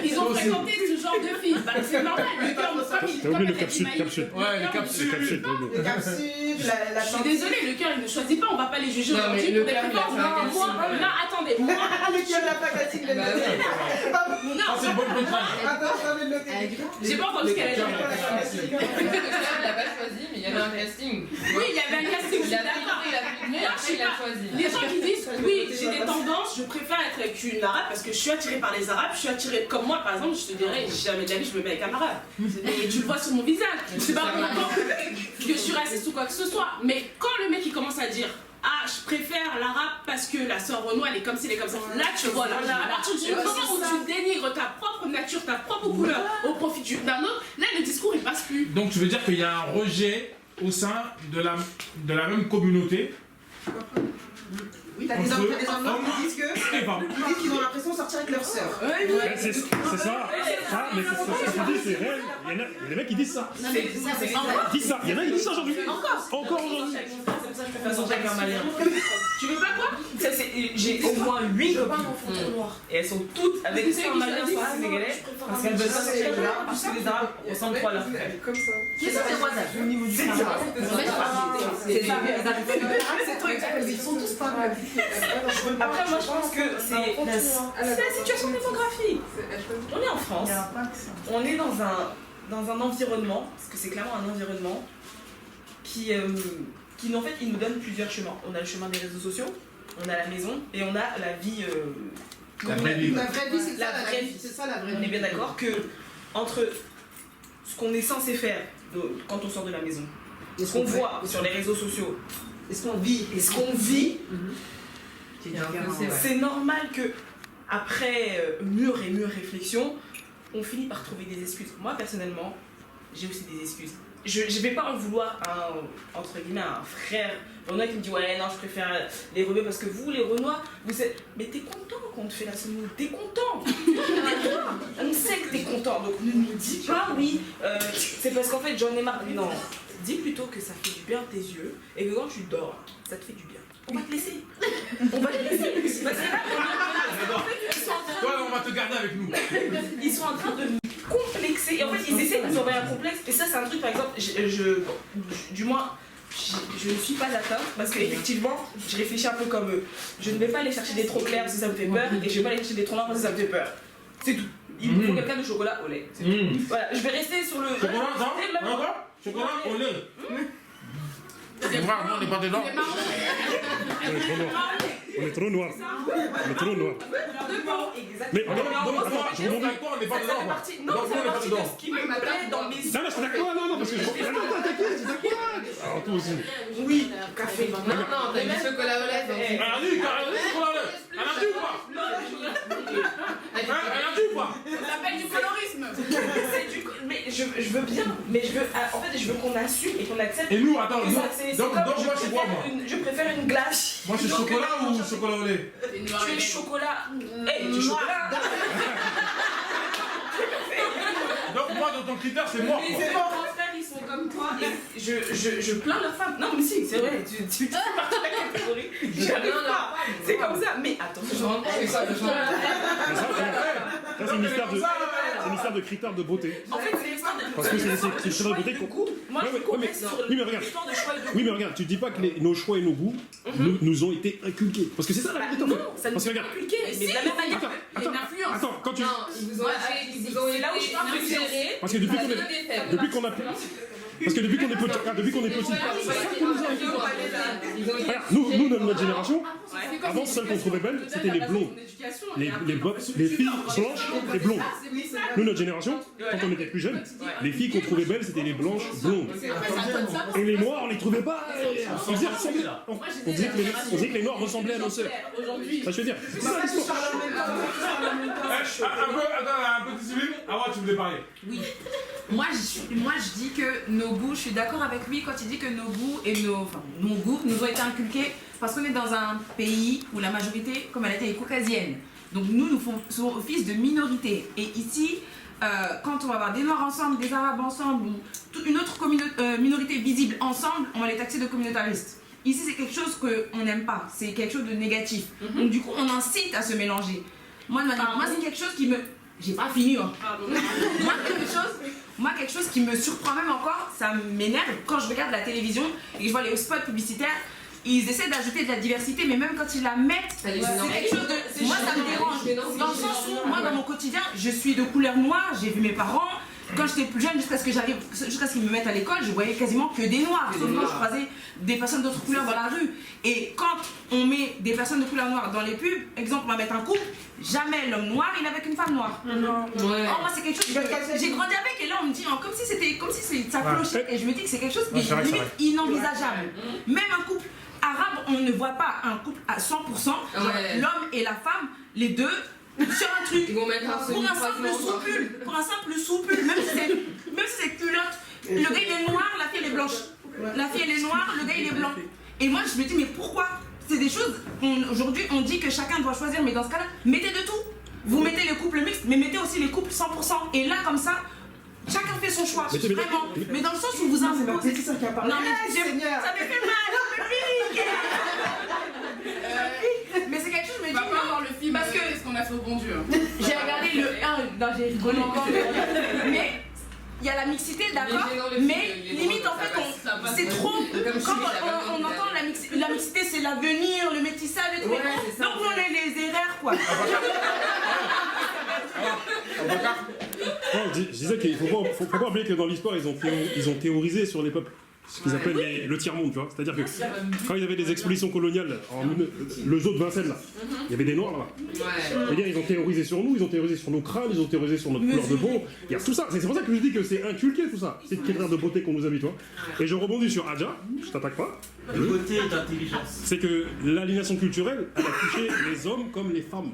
ils ont fréquenté ce genre de filles. Bah, c'est normal, le cœur ne pas. T'as oublié le capsule. Ouais, les capsules. La Je suis désolée, le cœur il ne choisit pas, on va pas les juger aujourd'hui pour des préférences. Non, attendez. Le cœur n'a pas classique de Ça, c'est une bonne contrainte. Attends, je vais le noter. J'ai pas entendu ce qu'elle a dit. Il l'a pas choisi, mais il y avait un casting. Oui, il y avait un casting, je suis d'accord. Il a choisi. Les gens qui disent oui, j'ai des tendances, je préfère être avec une arabe parce que je suis attirée par les arabes, je suis attirée comme moi par exemple, je te dirais jamais de la vie je me mets avec un arabe. Et tu le vois sur mon visage. C'est pas pour autant que je suis raciste ou quoi que ce soit. Mais quand le mec il commence à dire ah, je préfère l'arabe parce que la sœur Renaud elle est comme ci, elle est comme ça. Là tu vois, là, à partir du moment où tu dénigres ta propre nature, ta propre couleur au profit d'un autre, là le discours il passe plus. Donc tu veux dire qu'il y a un rejet au sein de la même communauté? Oui, t'as des hommes noirs qui disent qu'ils ont l'impression de sortir avec leur sœur. C'est ça. Mais c'est ce que tu dis, c'est réel. Il y a des mecs qui disent ça. Ils disent ça. Il y en a qui disent ça aujourd'hui. Encore aujourd'hui. Tu veux pas quoi? J'ai au moins 8 copines noirs. Et elles sont toutes avec des femmes maliennes, sénégalais, parce qu'elles veulent pas sortir avec les arabes, parce que les arabes ressemblent trop à leur frère. Comme ça. Qui est ça, c'est quoi ça? Au niveau du travail. C'est ça, c'est toi, ils sont tous pas mal. Après, moi je pense que c'est la situation démographique. On est en France, on est dans un environnement, parce que c'est clairement un environnement qui en fait, il nous donne plusieurs chemins. On a le chemin des réseaux sociaux, on a la maison et on a la vie. La vraie vie. La vraie vie, c'est ça la vraie vie. On est bien d'accord que entre ce qu'on est censé faire quand on sort de la maison, ce qu'on voit sur les réseaux sociaux, et ce qu'on vit, c'est normal que après mûre réflexion, on finit par trouver des excuses. Moi personnellement, j'ai aussi des excuses. Je vais pas en vouloir entre guillemets un frère Il y en a qui me disent ouais non je préfère les rebeux parce que vous les renois vous êtes. Mais t'es content quand on te fait la semoule, t'es content. On sait que t'es content, donc ne nous dis pas oui. C'est parce qu'en fait j'en ai marre. Non, dis plutôt que ça fait du bien à tes yeux et que quand tu dors, ça te fait du bien. On va te laisser. On va te laisser. Parce que là, Toi, on va te garder avec nous. Ils sont en train de me complexer. Et en fait, ils essaient de nous envoyer un complexe. Et ça, c'est un truc, par exemple, du moins, je ne suis pas d'accord. Parce qu'effectivement, je réfléchis un peu comme eux. Je ne vais pas aller chercher des trop clairs parce que ça me fait peur. Et je ne vais pas aller chercher des trop noirs parce que ça me fait peur. C'est tout. Il me faut quelqu'un de chocolat au lait. C'est tout. Voilà, je vais rester sur le. Chocolat, non? Chocolat au lait. C'est vrai, nous on n'est pas dedans. On est trop noirs. On est trop noirs. Mais attends, je vous montre quoi, on n'est pas dedans. Non, ça fait partie de ce qui me plaît dans mes yeux. Non, je suis d'accord, non, parce que je. Attends, t'inquiète, t'inquiète. Alors, toi aussi. Oui, café. Non, t'as du chocolat au lait. Elle a dit chocolat au lait. Elle a dit ou pas? Elle a dit ou pas? Ça s'appelle du colorisme. Mais je veux bien, mais je veux. En fait, je veux qu'on assume et qu'on accepte. Et nous, attends, donc moi je suis quoi, moi? Je préfère une glace. Moi je suis chocolat ou chocolat au lait? Tu es chocolat. Eh, du chocolat. Donc moi, dans ton critère, c'est moi. Mes frères, ils sont comme toi. Et je plains leurs femmes. Non, mais si, c'est vrai. Tu fais partie de la catégorie. J'arrive pas. C'est comme ça. Mais attention. C'est une histoire de critères de beauté. En fait, c'est l'histoire de. Parce que c'est une critère de beauté. Moi, je comprends sur l'histoire de choix et de goût. Oui, mais regarde, tu dis pas que nos choix et nos goûts nous ont été inculqués. Parce que c'est ça la vérité. Non, ça nous a inculqué. Mais de la même manière. Attends, quand tu. Non, ils vous ont C'est là où je parle de suggéré. Parce que depuis qu'on a. Parce que depuis qu'on est petit, nous, notre génération, avant, celles qu'on trouvait belles, c'était les blondes. Les filles blanches et blondes. Nous, notre génération, quand on était plus jeunes, les filles qu'on trouvait belles, c'était les blanches blondes. Et les noirs, on les trouvait pas. On disait que les noirs ressemblaient à nos sœurs. Ça, je veux dire. C'est ça l'histoire. Un peu de civil. Avant, tu voulais parler. Oui. Moi, je dis que nos goûts, je suis d'accord avec lui quand il dit que nos goûts et nos goûts nous ont été inculqués parce qu'on est dans un pays où la majorité, comme elle a été, est caucasienne. Donc nous faisons office de minorité. Et ici, quand on va avoir des Noirs ensemble, des Arabes ensemble, ou toute une autre minorité visible ensemble, on va les taxer de communautaristes. Ici, c'est quelque chose qu'on n'aime pas, c'est quelque chose de négatif. Donc du coup, on incite à se mélanger. Moi, c'est quelque chose qui me... J'ai pas fini, hein. Moi, quelque chose qui me surprend même encore, ça m'énerve quand je regarde la télévision et que je vois les spots publicitaires. Ils essaient d'ajouter de la diversité, mais même quand ils la mettent, c'est quelque chose de... Moi, ça me dérange. Dans le sens où, moi, dans mon quotidien, je suis de couleur noire, j'ai vu mes parents. Quand j'étais plus jeune, jusqu'à ce qu'ils me mettent à l'école, je voyais quasiment que des noirs. Sauf quand je croisais des personnes d'autres couleurs dans la rue. Et quand on met des personnes de couleur noire dans les pubs, exemple, on va mettre un couple, jamais l'homme noir, il est avec une femme noire. Ouais. Oh, moi, c'est quelque chose que j'ai grandi avec, et là, on me dit, comme si ça clochait. Et je me dis que c'est quelque chose qui est limite inenvisageable. Même un couple arabe, on ne voit pas un couple à 100%, l'homme et la femme, les deux, sur un truc, pour un simple soupule, même si c'est culotte, le gars il est noir, la fille elle est blanche. La fille elle est noire, le gars il est blanc. Et moi je me dis mais pourquoi? C'est des choses, aujourd'hui on dit que chacun doit choisir, mais dans ce cas-là, mettez de tout. Vous mettez les couples mixtes, mais mettez aussi les couples 100%. Et là comme ça, chacun fait son choix, vraiment. Mais dans le sens où vous imposez... C'est ça qui a parlé. Non mais ça me fait mal, ça me pique. Mais c'est quelque chose, je me dis... On va pas voir le film parce que ce qu'on a fait au bon Dieu. J'ai regardé le 1, non j'ai rigolé. Mais il y a la mixité, d'accord, mais limite en fait c'est trop. Quand on entend la mixité, c'est l'avenir, le métissage et tout. Donc on est les erreurs quoi. Je disais qu'il faut pas oublier que dans l'histoire ils ont théorisé sur les peuples. Ce qu'ils appellent le tiers-monde, tu vois. C'est-à-dire que quand il y avait des expéditions coloniales, le zoo de Vincennes, là, il y avait des noirs là. C'est-à-dire ils ont théorisé sur nous, ils ont théorisé sur nos crânes, ils ont théorisé sur notre couleur de peau. Il y a tout ça. C'est pour ça que je dis que c'est inculqué tout ça. C'est le critère de beauté qu'on nous a mis, toi. Et je rebondis sur Adja, je t'attaque pas. Beauté et d'intelligence. C'est que l'aliénation culturelle, elle a touché les hommes comme les femmes.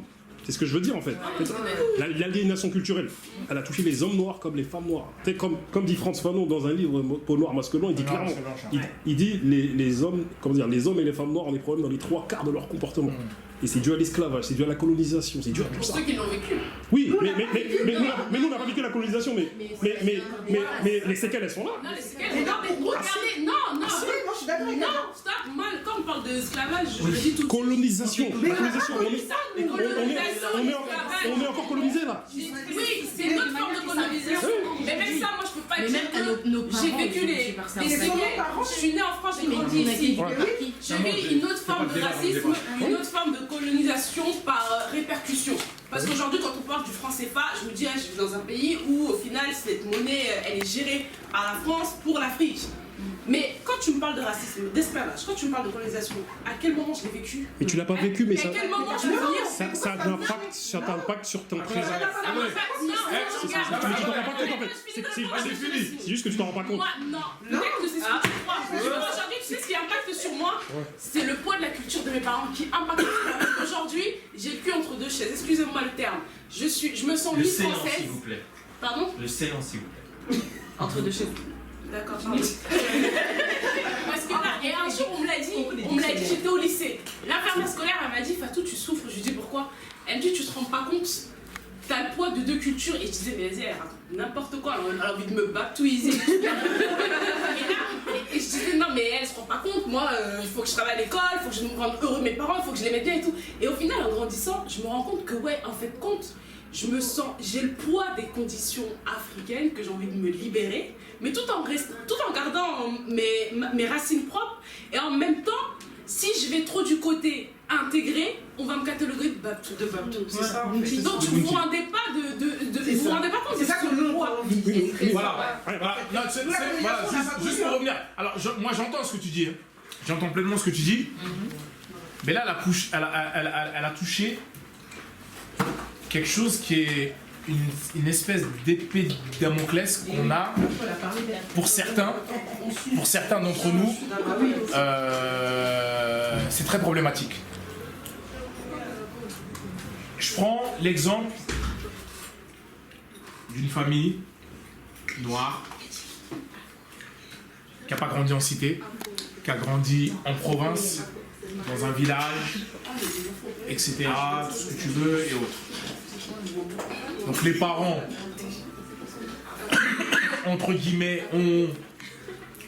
C'est ce que je veux dire en fait. L'aliénation culturelle, elle a touché les hommes noirs comme les femmes noires. Comme dit Frantz Fanon dans un livre Peau noire masculin, il dit clairement, il dit les hommes, les hommes et les femmes noires ont des problèmes dans les 3/4 de leur comportement. Et c'est dû à l'esclavage, c'est dû à la colonisation, c'est dû à tout ça. Pour ceux qui l'ont vécu. Oui, mais nous on n'a pas vécu la colonisation, mais les séquelles elles sont là. Non, les séquelles, regardez, non. Moi je suis d'accord avec toi. Non, stop, moi quand on parle d'esclavage, je le dis tout de suite. Colonisation, on est encore colonisé là. Oui, c'est une autre forme de colonisation. Mais même ça, moi je peux pas dire que j'ai vécu les séquelles. Je suis née en France, j'ai grandi ici. J'ai vu une autre forme de racisme, une autre forme de colonisation par répercussion. Parce qu'aujourd'hui, quand on parle du franc CFA, je me dis, je vis dans un pays où au final cette monnaie elle est gérée par la France pour l'Afrique. Mais quand tu me parles de racisme, d'esclavage, quand tu me parles de colonisation, à quel moment je l'ai vécu? Mais tu l'as pas vécu, mais ça. À quel moment tu veux dire? Ça a un impact sur ton présent. Mais tu t'en rends pas compte en fait. C'est juste que tu t'en rends pas compte. Moi, non. Peut-être que c'est ce que tu crois. Aujourd'hui, tu sais ce qui impacte sur moi? C'est le poids de la culture de mes parents qui impacte sur moi. Parce qu'aujourd'hui, j'ai le cul entre deux chaises. Excusez-moi le terme. Je me sens Miss française. S'il vous plaît. Pardon? Le scellant, s'il vous plaît. Entre deux chaises. D'accord, pardon. Parce que là, et un jour on me l'a dit, j'étais au lycée. L'infirmière scolaire, elle m'a dit, Fatou, tu souffres. Je lui dis pourquoi? Elle me dit, tu te rends pas compte, t'as le poids de deux cultures. Et je disais, mais vas-y, elle raconte n'importe quoi, elle a envie de me baptiser. Et je disais, non, mais elle se rend pas compte, moi, il faut que je travaille à l'école, il faut que je me rende heureux mes parents, il faut que je les mette bien et tout. Et au final, en grandissant, je me rends compte que, ouais, en fait, j'ai le poids des conditions africaines, que j'ai envie de me libérer, mais tout en gardant mes racines propres. Et en même temps, si je vais trop du côté intégré, on va me cataloguer de Babtou. C'est ça. Donc vous vous rendez pas vous vous rendez pas compte. C'est ça que nous on vit. Voilà. Juste pour revenir. Alors moi j'entends ce que tu dis. J'entends pleinement ce que tu dis. Mais là elle a touché quelque chose qui est une espèce d'épée de Damoclès qu'on a pour certains d'entre nous. C'est très problématique. Je prends l'exemple d'une famille noire qui n'a pas grandi en cité, qui a grandi en province, dans un village, etc., tout ce que tu veux et autres. Donc les parents, entre guillemets,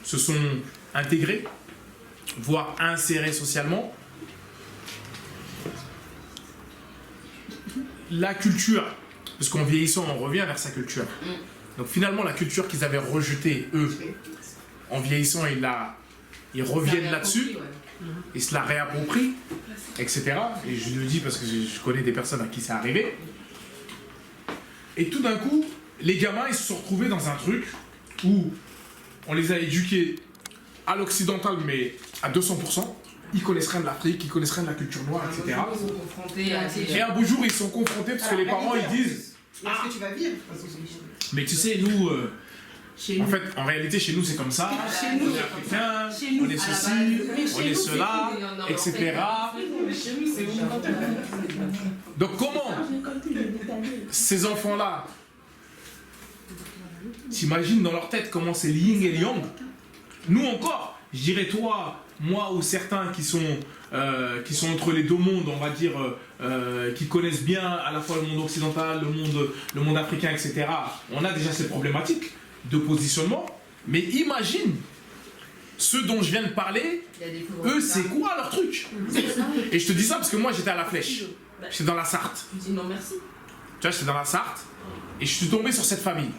se sont intégrés, voire insérés socialement. La culture, parce qu'en vieillissant, on revient vers sa culture. Donc finalement, la culture qu'ils avaient rejetée, eux, en vieillissant, ils reviennent là-dessus, ils se la réapproprient, etc. Et je le dis parce que je connais des personnes à qui c'est arrivé. Et tout d'un coup, les gamins, ils se sont retrouvés dans un truc où on les a éduqués à l'occidental, mais à 200%. Ils connaissent rien de l'Afrique, ils connaissent rien de la culture noire, etc. Et un beau jour, ils sont confrontés parce que les parents, ils disent... Est-ce que tu vas vivre? Mais tu sais, nous... en fait, en réalité, chez nous, c'est comme ça. Chez nous, on est africains, on est ceci, on est cela, etc. Donc comment ces enfants-là, t'imagines dans leur tête comment c'est le yin et le yang? Nous encore, je dirais toi, moi ou certains qui sont entre les deux mondes, on va dire, qui connaissent bien à la fois le monde occidental, le monde africain, etc. On a déjà ces problématiques de positionnement, mais imagine ceux dont je viens de parler, eux c'est quoi leur truc? Et je te dis ça parce que moi j'étais à la Flèche, j'étais dans la Sarthe. Je dis non merci. Tu vois, j'étais dans la Sarthe et je suis tombé sur cette famille.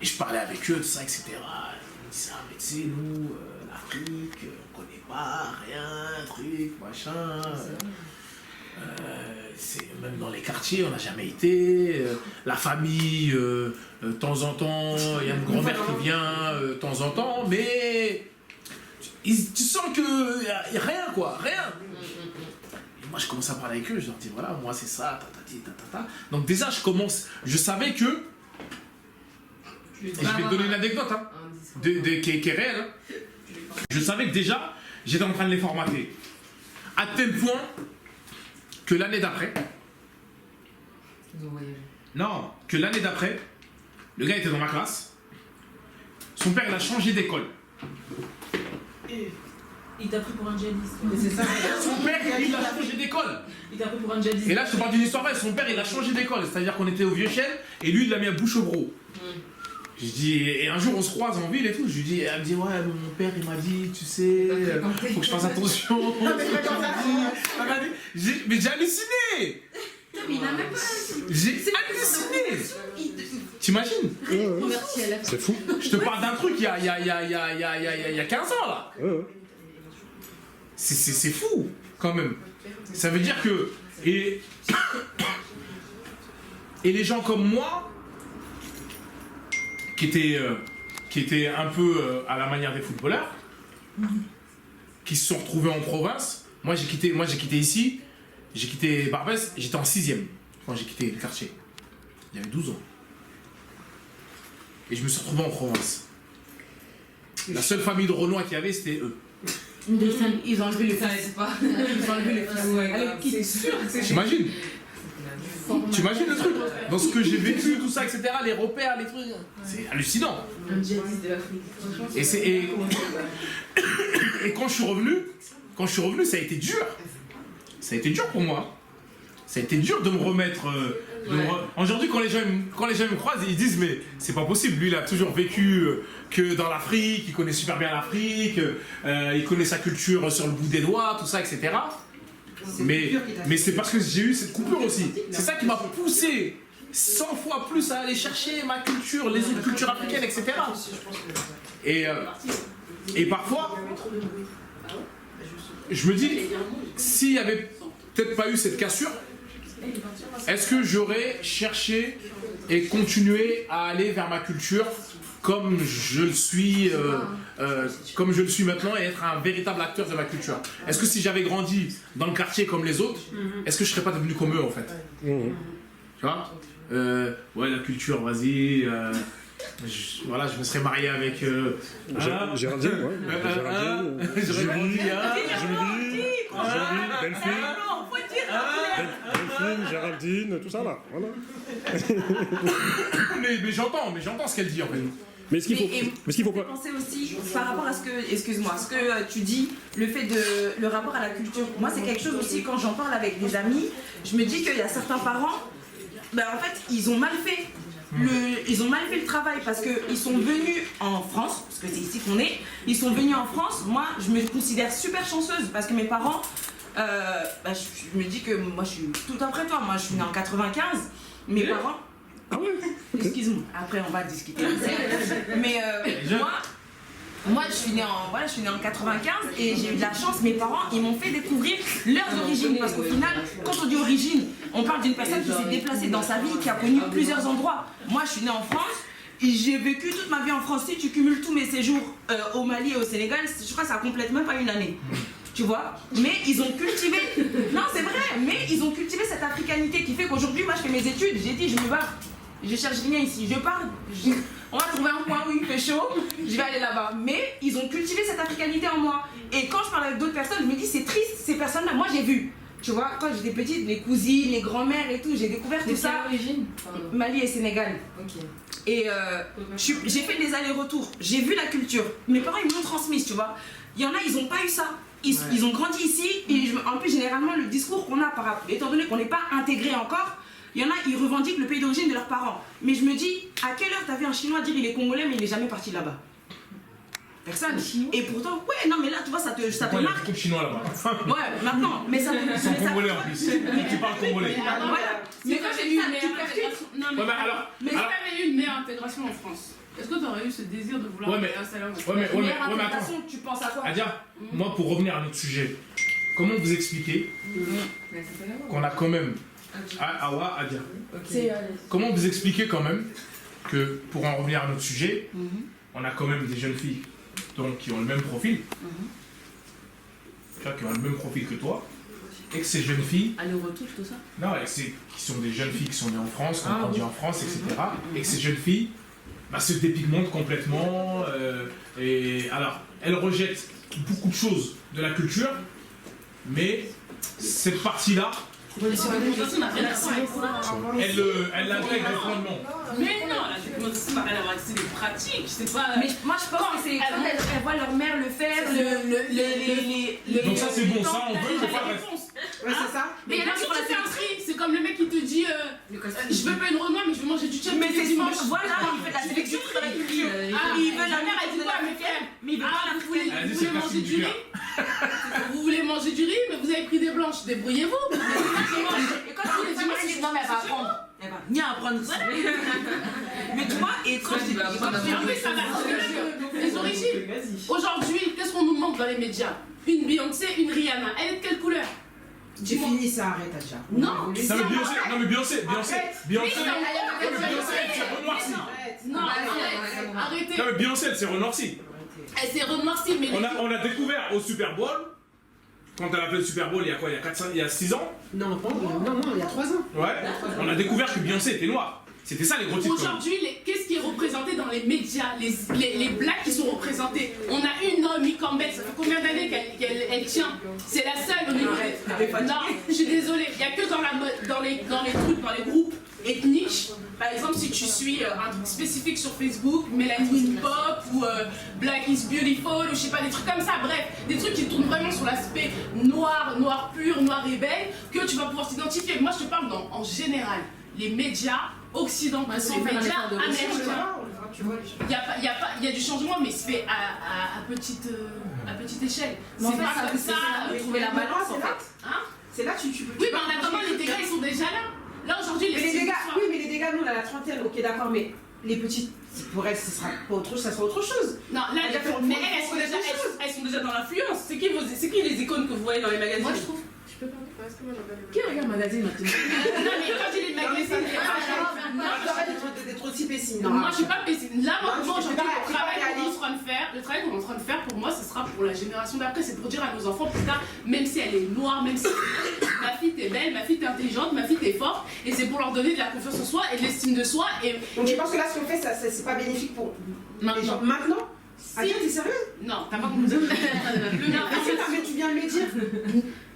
Et je parlais avec eux, tout ça, etc. Ils me disaient, ah mais tu sais, nous, l'Afrique, on connaît pas, rien, truc, machin. Même dans les quartiers, on n'a jamais été. La famille, de temps en temps, il y a une grand-mère qui vient de temps en temps, mais tu sens que y a rien, quoi, rien. Et moi, je commence à parler avec eux, je leur dis, voilà, moi, c'est ça, ta. Donc déjà, je savais que, et je vais te donner une anecdote, hein, qui est réelle. Hein. Je savais que déjà, j'étais en train de les formater. À tel point que l'année d'après, Ils ont voyagé. non, que l'année d'après, le gars était dans ma classe, son père il a changé d'école. Il t'a pris pour un djihadiste. C'est ça. Son père il a changé d'école. Il t'a pris pour un djihadiste. Et là je te parle d'une histoire vraie, son père il a changé d'école, c'est-à-dire qu'on était au Vieux-Chêne et lui il l'a mis à Bouche-au-Gros. Je dis, et un jour on se croise en ville et tout, je lui dis, elle me dit ouais mais mon père il m'a dit, tu sais, faut que je fasse attention. Mais j'ai halluciné. Mais il a même pas. J'ai halluciné. T'imagines? C'est fou. Je te parle d'un truc il y a 15 ans là. C'est fou quand même. Ça veut dire que et les gens comme moi qui étaient un peu à la manière des footballeurs, qui se sont retrouvés en province. Moi j'ai quitté ici, j'ai quitté Barbès, j'étais en 6e quand j'ai quitté le quartier. Il y avait 12 ans. Et je me suis retrouvé en province. La seule famille de Renois qu'il y avait, c'était eux. Ils ont enlevé le Ça fils. aide pas. Ils ont enlevé le fils. C'est sûr, c'est T'imagines? T'imagines le truc? Dans ce que j'ai vécu, tout ça, etc., les repères, les trucs. C'est hallucinant. Un djihadiste de l'Afrique. Et quand je suis revenu, ça a été dur. Ça a été dur pour moi. Ça a été dur de me remettre. Aujourd'hui, quand les gens me croisent, ils disent mais c'est pas possible. Lui, il a toujours vécu que dans l'Afrique, il connaît super bien l'Afrique, il connaît sa culture sur le bout des doigts, tout ça, etc. Mais c'est parce que j'ai eu cette coupure aussi. C'est ça qui m'a poussé 100 fois plus à aller chercher ma culture, les autres cultures africaines, etc. Et parfois, je me dis, s'il n'y avait peut-être pas eu cette cassure, est-ce que j'aurais cherché et continué à aller vers ma culture comme je le suis maintenant et être un véritable acteur de ma culture? Est-ce que si j'avais grandi dans le quartier comme les autres, est-ce que je serais pas devenu comme eux en fait? Tu vois? Ouais, la culture, vas-y. Voilà, je me serais marié avec. Géraldine, ouais. Géraldine, Julie, Delphine. Delphine, Géraldine, tout ça là. Voilà. mais j'entends ce qu'elle dit en fait. Mais est-ce qu'il faut pas penser aussi par rapport à ce que, excuse-moi, ce que tu dis, le rapport à la culture. Moi, c'est quelque chose aussi quand j'en parle avec des amis, je me dis qu'il y a certains parents, ben en fait, ils ont mal fait. Ils ont mal fait le travail parce qu'ils sont venus en France, parce que c'est ici qu'on est, ils sont venus en France. Moi, je me considère super chanceuse parce que mes parents, je me dis que moi je suis tout après toi. Moi, je suis née en 95. Mes parents. Ah ouais? Excuse-moi, après on va discuter. Mais moi je suis née en 95 et j'ai eu de la chance. Mes parents, ils m'ont fait découvrir leurs origines parce qu'au final, quand on dit origine, on parle d'une personne qui s'est déplacée dans sa vie, qui a connu plusieurs endroits. Moi, je suis née en France et j'ai vécu toute ma vie en France. Si tu cumules tous mes séjours au Mali et au Sénégal, je crois que ça complète même pas une année. Tu vois? Mais ils ont cultivé. Non, c'est vrai, mais ils ont cultivé cette africanité qui fait qu'aujourd'hui, moi, je fais mes études. J'ai dit, je me barre. Je cherche rien ici. Je pars. On va trouver un point où il fait chaud. Je vais aller là-bas. Mais ils ont cultivé cette africanité en moi. Et quand je parle avec d'autres personnes, je me dis, c'est triste, ces personnes-là. Moi, j'ai vu. Tu vois, quand j'étais petite, les cousines, les grand-mères et tout, j'ai découvert tout ça. Origine Mali et Sénégal. Ok. Et j'ai fait des allers-retours. J'ai vu la culture. Mes parents, ils m'ont transmise, tu vois. Il y en a, ils n'ont pas eu ça. Ils ont grandi ici. Et en plus, généralement, le discours qu'on a, étant donné qu'on n'est pas intégré encore, il y en a, ils revendiquent le pays d'origine de leurs parents. Mais je me dis, à quelle heure t'as vu un Chinois dire il est congolais, mais il n'est jamais parti là-bas? Personne. Et pourtant, ouais, non, mais là, tu vois, ça te Il y a beaucoup marque. de Chinois là-bas. Ouais, maintenant, mais ça te Ils sont congolais en plus. Mais tu parles congolais. Voilà. Mais quand j'ai vu ça, tu percutes. Non, Ouais, mais alors. mais si t'avais eu une meilleure intégration en France, est-ce que t'aurais eu ce désir de vouloir t'installer en France? Mais attends. Tu penses à quoi? Adia, moi pour revenir à notre sujet, comment vous expliquer qu'on a quand même. Awa, Adia. Comment vous expliquer quand même que, pour en revenir à notre sujet, on a quand même des jeunes filles donc, qui ont le même profil, tu vois, qui ont le même profil que toi, et que ces jeunes filles. Aller-retour, tout ça? Non, qui sont des jeunes filles qui sont nées en France, qui ont grandi en France, etc. Et que ces jeunes filles se dépigmentent complètement. Et alors, elles rejettent beaucoup de choses de la culture, mais cette partie-là, dépigmentation n'a rien à voir avec ça. Elle l'intègre fondamentalement. Mais non, la dépigmentation n'a rien à voir avec ça, c'est des pratiques, c'est pas... Mais moi je pense que c'est quand elles voient leur mère le faire, Donc ça c'est bon, ça on veut, faut pas le reste. Ouais, c'est ça. Mais il y en a qui font la tri, c'est comme le mec qui te dit je veux pas une Renoir mais je veux manger du tchèque. Mais c'est dimanche, voilà, il fait de la sélection sur la culture. La mère elle dit quoi, mais il veut pas la fouler. Vous voulez manger du riz? Vous voulez manger du riz, mais vous avez pris des blanches, débrouillez-vous. Et quand tu les dis, non mais elle va apprendre. Elle va bien apprendre ça. Mais tu vois, et quand je dis ça va les origines. Aujourd'hui, qu'est-ce qu'on nous demande dans les médias? Une Beyoncé, une Rihanna. Elle est de quelle couleur? J'ai fini ça, arrête Adja. Non, mais Beyoncé, elle s'est renoircie. Non, arrêtez. Non, mais Beyoncé, elle s'est renoircie. Elle s'est renoircie, mais... On a découvert au Super Bowl, quand elle a fait le Super Bowl il y a quoi, il y a 6 ans? Non, il y a 3 ans. Ouais, on a découvert que Beyoncé était noire. C'était ça les gros titres. Aujourd'hui, qu'est-ce qui est représenté dans les médias, les blacks qui sont représentés? On a une Naomi Campbell, ça fait combien d'années qu'elle tient? C'est la seule au niveau des... Non, je suis désolée, il n'y a que dans la mode, dans les trucs, dans les groupes ethniques. Par exemple, si tu suis un truc spécifique sur Facebook, Melanin Pop ou Black is Beautiful ou je sais pas, des trucs comme ça, bref, des trucs qui tournent vraiment sur l'aspect noir pur, noir et belle, que tu vas pouvoir t'identifier. Moi, je te parle en général, les médias occidentaux, les médias américains. Il y a du changement, mais il se fait à petite échelle. C'est pas comme ça. Trouver la balance en fait. C'est là tu peux. Oui, mais en attendant, les dégâts ils sont déjà là. Là aujourd'hui, les dégâts. Oui, mais les dégâts, nous on a la trentaine, ok, d'accord, mais les petites, pour elles, ce sera pas autre chose, ça sera autre chose. Non, là, mais elles sont déjà dans l'influence. C'est qui les icônes que vous voyez dans les magazines? Moi je trouve. Je peux parler parce que moi j'en ai. Qui regarde magazine maintenant? Non, mais quand il est de magazine, d'être trop si pessimiste. Moi je suis pas pessimiste. Là, moi aujourd'hui, le travail qu'on est en train de faire pour moi, ce sera pour la génération d'après. C'est pour dire à nos enfants plus tard, même si elle est noire, même si ma fille t'es belle, ma fille t'es intelligente, ma fille t'es forte, et c'est pour leur donner de la confiance en soi et de l'estime de soi. Donc je pense que là, ce qu'on fait, c'est pas bénéfique pour les gens. Maintenant? Adja, t'es sérieuse? Non, t'as pas compris. Non, mais tu viens de le dire.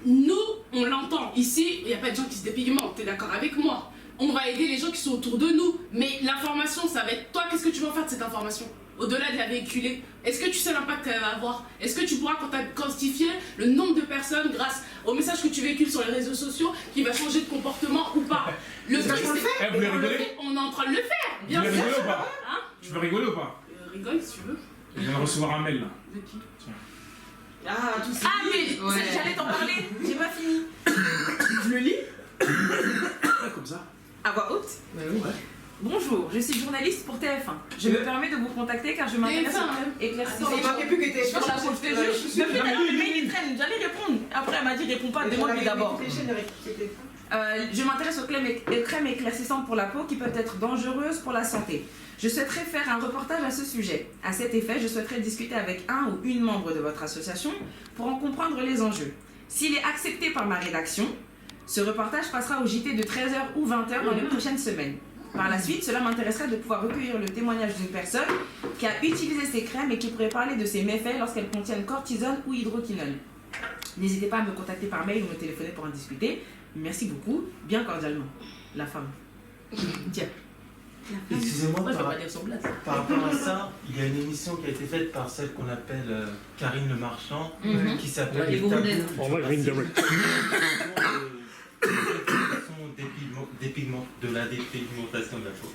Nous, on l'entend. Ici, il n'y a pas de gens qui se dépigmentent, t'es d'accord avec moi? On va aider les gens qui sont autour de nous. Mais l'information, ça va être toi, qu'est-ce que tu vas en faire de cette information? Au-delà de la véhiculer, est-ce que tu sais l'impact qu'elle va avoir? Est-ce que tu pourras quantifier le nombre de personnes grâce au message que tu véhicules sur les réseaux sociaux qui va changer de comportement ou pas? Vous voulez rigoler? On est en train de le faire. Bien sûr. Rigoler ou pas? Tu veux rigoler ou pas? Rigole si tu veux. Je viens de recevoir un mail là. De qui? Mais j'allais t'en parler, j'ai pas fini. Je le lis? Comme ça. À voix haute? Ouais. Bonjour, je suis journaliste pour TF1. Je me permets de vous contacter car je m'intéresse au éclaircissement. Il manquait plus que t'es sur la faute, je te jure. Depuis tout à l'heure, le mail il traîne, j'allais répondre. Après, elle m'a dit réponds pas, demande-lui d'abord. Je m'intéresse aux crèmes éclaircissantes pour la peau qui peuvent être dangereuses pour la santé. Je souhaiterais faire un reportage à ce sujet. À cet effet, je souhaiterais discuter avec un ou une membre de votre association pour en comprendre les enjeux. S'il est accepté par ma rédaction, ce reportage passera au JT de 13h ou 20h dans les prochaines semaines. Par la suite, cela m'intéresserait de pouvoir recueillir le témoignage d'une personne qui a utilisé ces crèmes et qui pourrait parler de ses méfaits lorsqu'elles contiennent cortisone ou hydroquinone. N'hésitez pas à me contacter par mail ou me téléphoner pour en discuter. Merci beaucoup, bien cordialement. La femme. Tiens. Excusez-moi, Moi, je vais pas dire sur place. par rapport à ça, il y a une émission qui a été faite par celle qu'on appelle Karine Le Marchand, qui s'appelle Les tabous On va green direct. de la dépigmentation de la peau.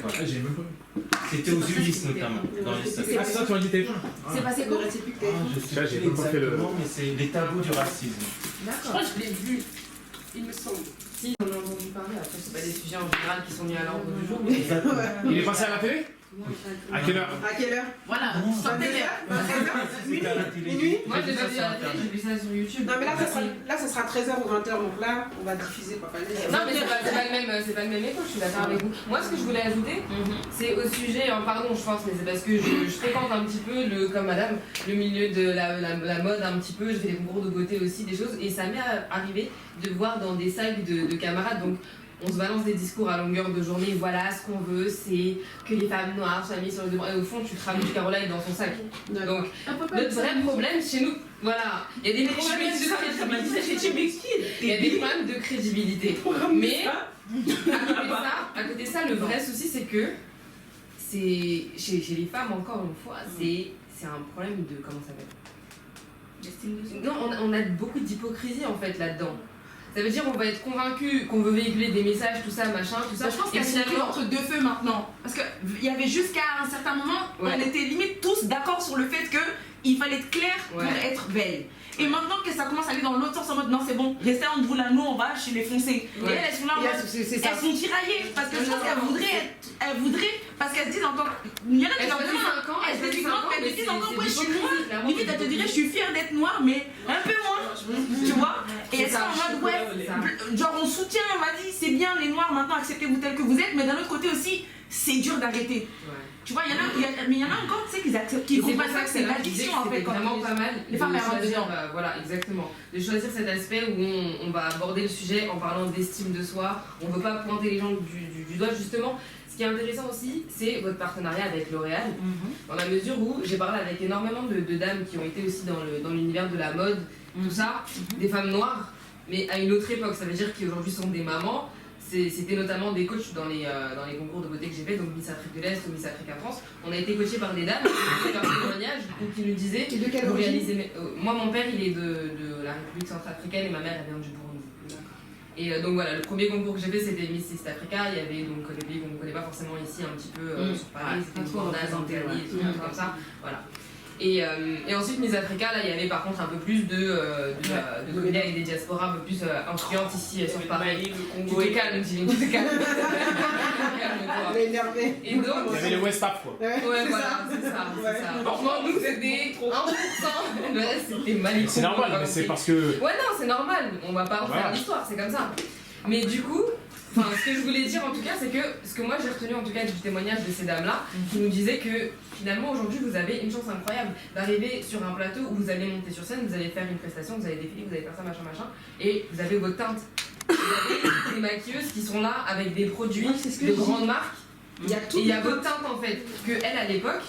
Ah, j'ai même pas. C'était aux Ulysses notamment, dans les stades. Ah, c'est ça, tu m'as dit TF1. C'est passé quoi? Je sais pas J'ai même pas fait le- exactement, mais c'est les tabous du racisme. Je crois que je l'ai vu, il me semble. Si, on a entendu parler, après c'est pas des sujets en général qui sont mis à l'ordre du jour. Mais... Il est passé à la télé? À quelle heure? À quelle heure? Voilà, Minuit? Moi j'ai pas vu à la télé, j'ai vu ça sur YouTube. Non, mais là, ça sera 13h ou 20h, donc là, on va diffuser Papa Lé. Non mais c'est pas le même écho, je suis d'accord avec vous. Moi ce que je voulais ajouter, c'est au sujet, pardon je pense, mais c'est parce que je fréquente un petit peu, comme madame, le milieu de la mode un petit peu, je fais des concours de beauté aussi, des choses, et ça m'est arrivé de voir dans des salles de camarades, donc on se balance des discours à longueur de journée, voilà, ce qu'on veut, c'est que les femmes noires soient mises sur le devant. Et au fond, tu te rames du Caroline dans son sac. Donc, notre vrai problème chez nous, voilà, il y a des problèmes de crédibilité. Il y a des problèmes de crédibilité. Mais, à côté de ça, le vrai souci, c'est que chez les femmes, encore une fois, c'est un problème de, comment ça s'appelle ? Non, on a beaucoup d'hypocrisie en fait là-dedans. Ça veut dire qu'on va être convaincu qu'on veut véhiculer des messages, tout ça, machin, tout ça. Je pense qu'il y a une entre deux feux maintenant. Parce qu'il y avait jusqu'à un certain moment, on était limite tous d'accord sur le fait qu'il fallait être clair pour être belle. Et maintenant que ça commence à aller dans l'autre sens en mode non c'est bon, restez entre vous là, nous on va chez les foncés. Et elles sont là, elles sont tiraillées parce que je pense qu'elles voudraient, parce qu'elles se disent encore, il y en a qui leur demandent, elles se disent encore, ouais je suis noire, limite elle te dirait je suis fière d'être noire mais un peu moins, tu vois. Et elles sont en mode ouais, genre on soutient, on m'a dit c'est bien les noirs maintenant acceptez-vous tels que vous êtes, mais d'un autre côté aussi c'est dur d'arrêter. Tu vois, mais il y en a encore, tu sais, qui comprennent pas que c'est l'addiction en fait. C'est vraiment pas mal. Les femmes choisir, voilà, exactement. De choisir cet aspect où on va aborder le sujet en parlant d'estime de soi. On veut pas pointer les gens du doigt, justement. Ce qui est intéressant aussi, c'est votre partenariat avec L'Oréal. Dans la mesure où j'ai parlé avec énormément de dames qui ont été aussi dans l'univers de la mode, tout ça, des femmes noires, mais à une autre époque. Ça veut dire qu'aujourd'hui sont des mamans. C'était notamment des coachs dans les concours de beauté que j'ai fait, donc Miss Afrique de l'Est ou Miss Africa France. On a été coachés par des dames qui faisaient leur témoignage, qui nous disaient de quelle origine moi, mon père, il est de la République centrafricaine et ma mère, elle vient du Burundi. Et donc voilà, le premier concours que j'ai fait, c'était Miss East Africa. Il y avait donc des pays qu'on ne connaît pas forcément ici, un petit peu sur Paris, c'était Rwanda, Tanzanie, et tout comme ça. Voilà. Et ensuite, Miss Africa, là, il y avait par contre un peu plus de communautés et des diasporas un peu plus influentes ici sur Paris. Le Congo est calme, tu calme. Et donc, il y avait les West Af quoi. Ouais, voilà, c'est ça. Franchement, nous c'était 1%. Le reste c'était mal. C'est normal, mais c'est parce que. Ouais, non, c'est normal. On va pas en faire l'histoire, c'est comme ça. Mais du coup. Enfin, ce que je voulais dire en tout cas, c'est que ce que moi j'ai retenu en tout cas du témoignage de ces dames-là, qui nous disaient que finalement aujourd'hui vous avez une chance incroyable d'arriver sur un plateau où vous allez monter sur scène, vous allez faire une prestation, vous allez défiler, vous allez faire ça, machin, et vous avez votre teinte. Vous avez des maquilleuses qui sont là avec des produits de grandes marques. Et il y a votre teinte en fait, que elle à l'époque.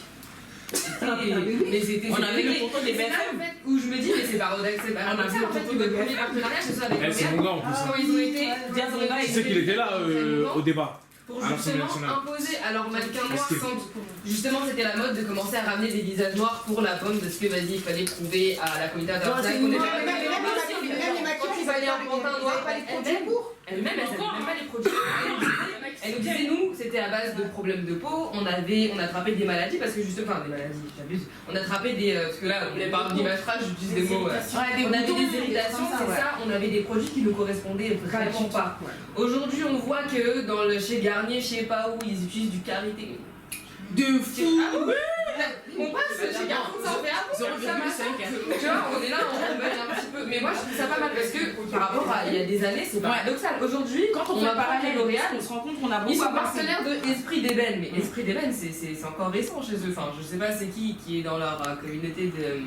Mais c'était on avait le contrôle des BFM en fait où je me dis mais c'est paradoxal en fait que votre premier partenariat ce soit avec elle c'est mon gars en plus quand ils ont été tu sais qu'il était là au débat pour justement imposer à leurs mannequins noirs justement c'était la mode de commencer à ramener des visages noirs pour la pomme parce que vas-y il fallait prouver à la communauté internationale qu'on était quand il fallait un pantin noir elle-même elle savait même pas les produits. Elle nous disait, nous, c'était à base de problèmes de peau, on attrapait des maladies, parce que justement, enfin des maladies, j'abuse, on attrapait des, parce que là, on parle d'image trash, j'utilise des mots, on avait des irritations, c'est ça, on avait des produits qui ne correspondaient vraiment pas. Aujourd'hui, on voit que chez Garnier, je sais pas où, ils utilisent du karité. De fou! On passe chez Garnier, ça en fait tu vois, on est là, on rebelle un petit peu. Mais moi, je trouve ça pas mal parce que par rapport à il y a des années, c'est paradoxal. Aujourd'hui, quand on fait parallèle L'Oréal, on se rend compte qu'on a beaucoup. Ils sont partenaires de Esprit d'Ébène, mais Esprit d'Ébène, c'est encore récent chez eux. Enfin, je sais pas c'est qui est dans leur communauté de.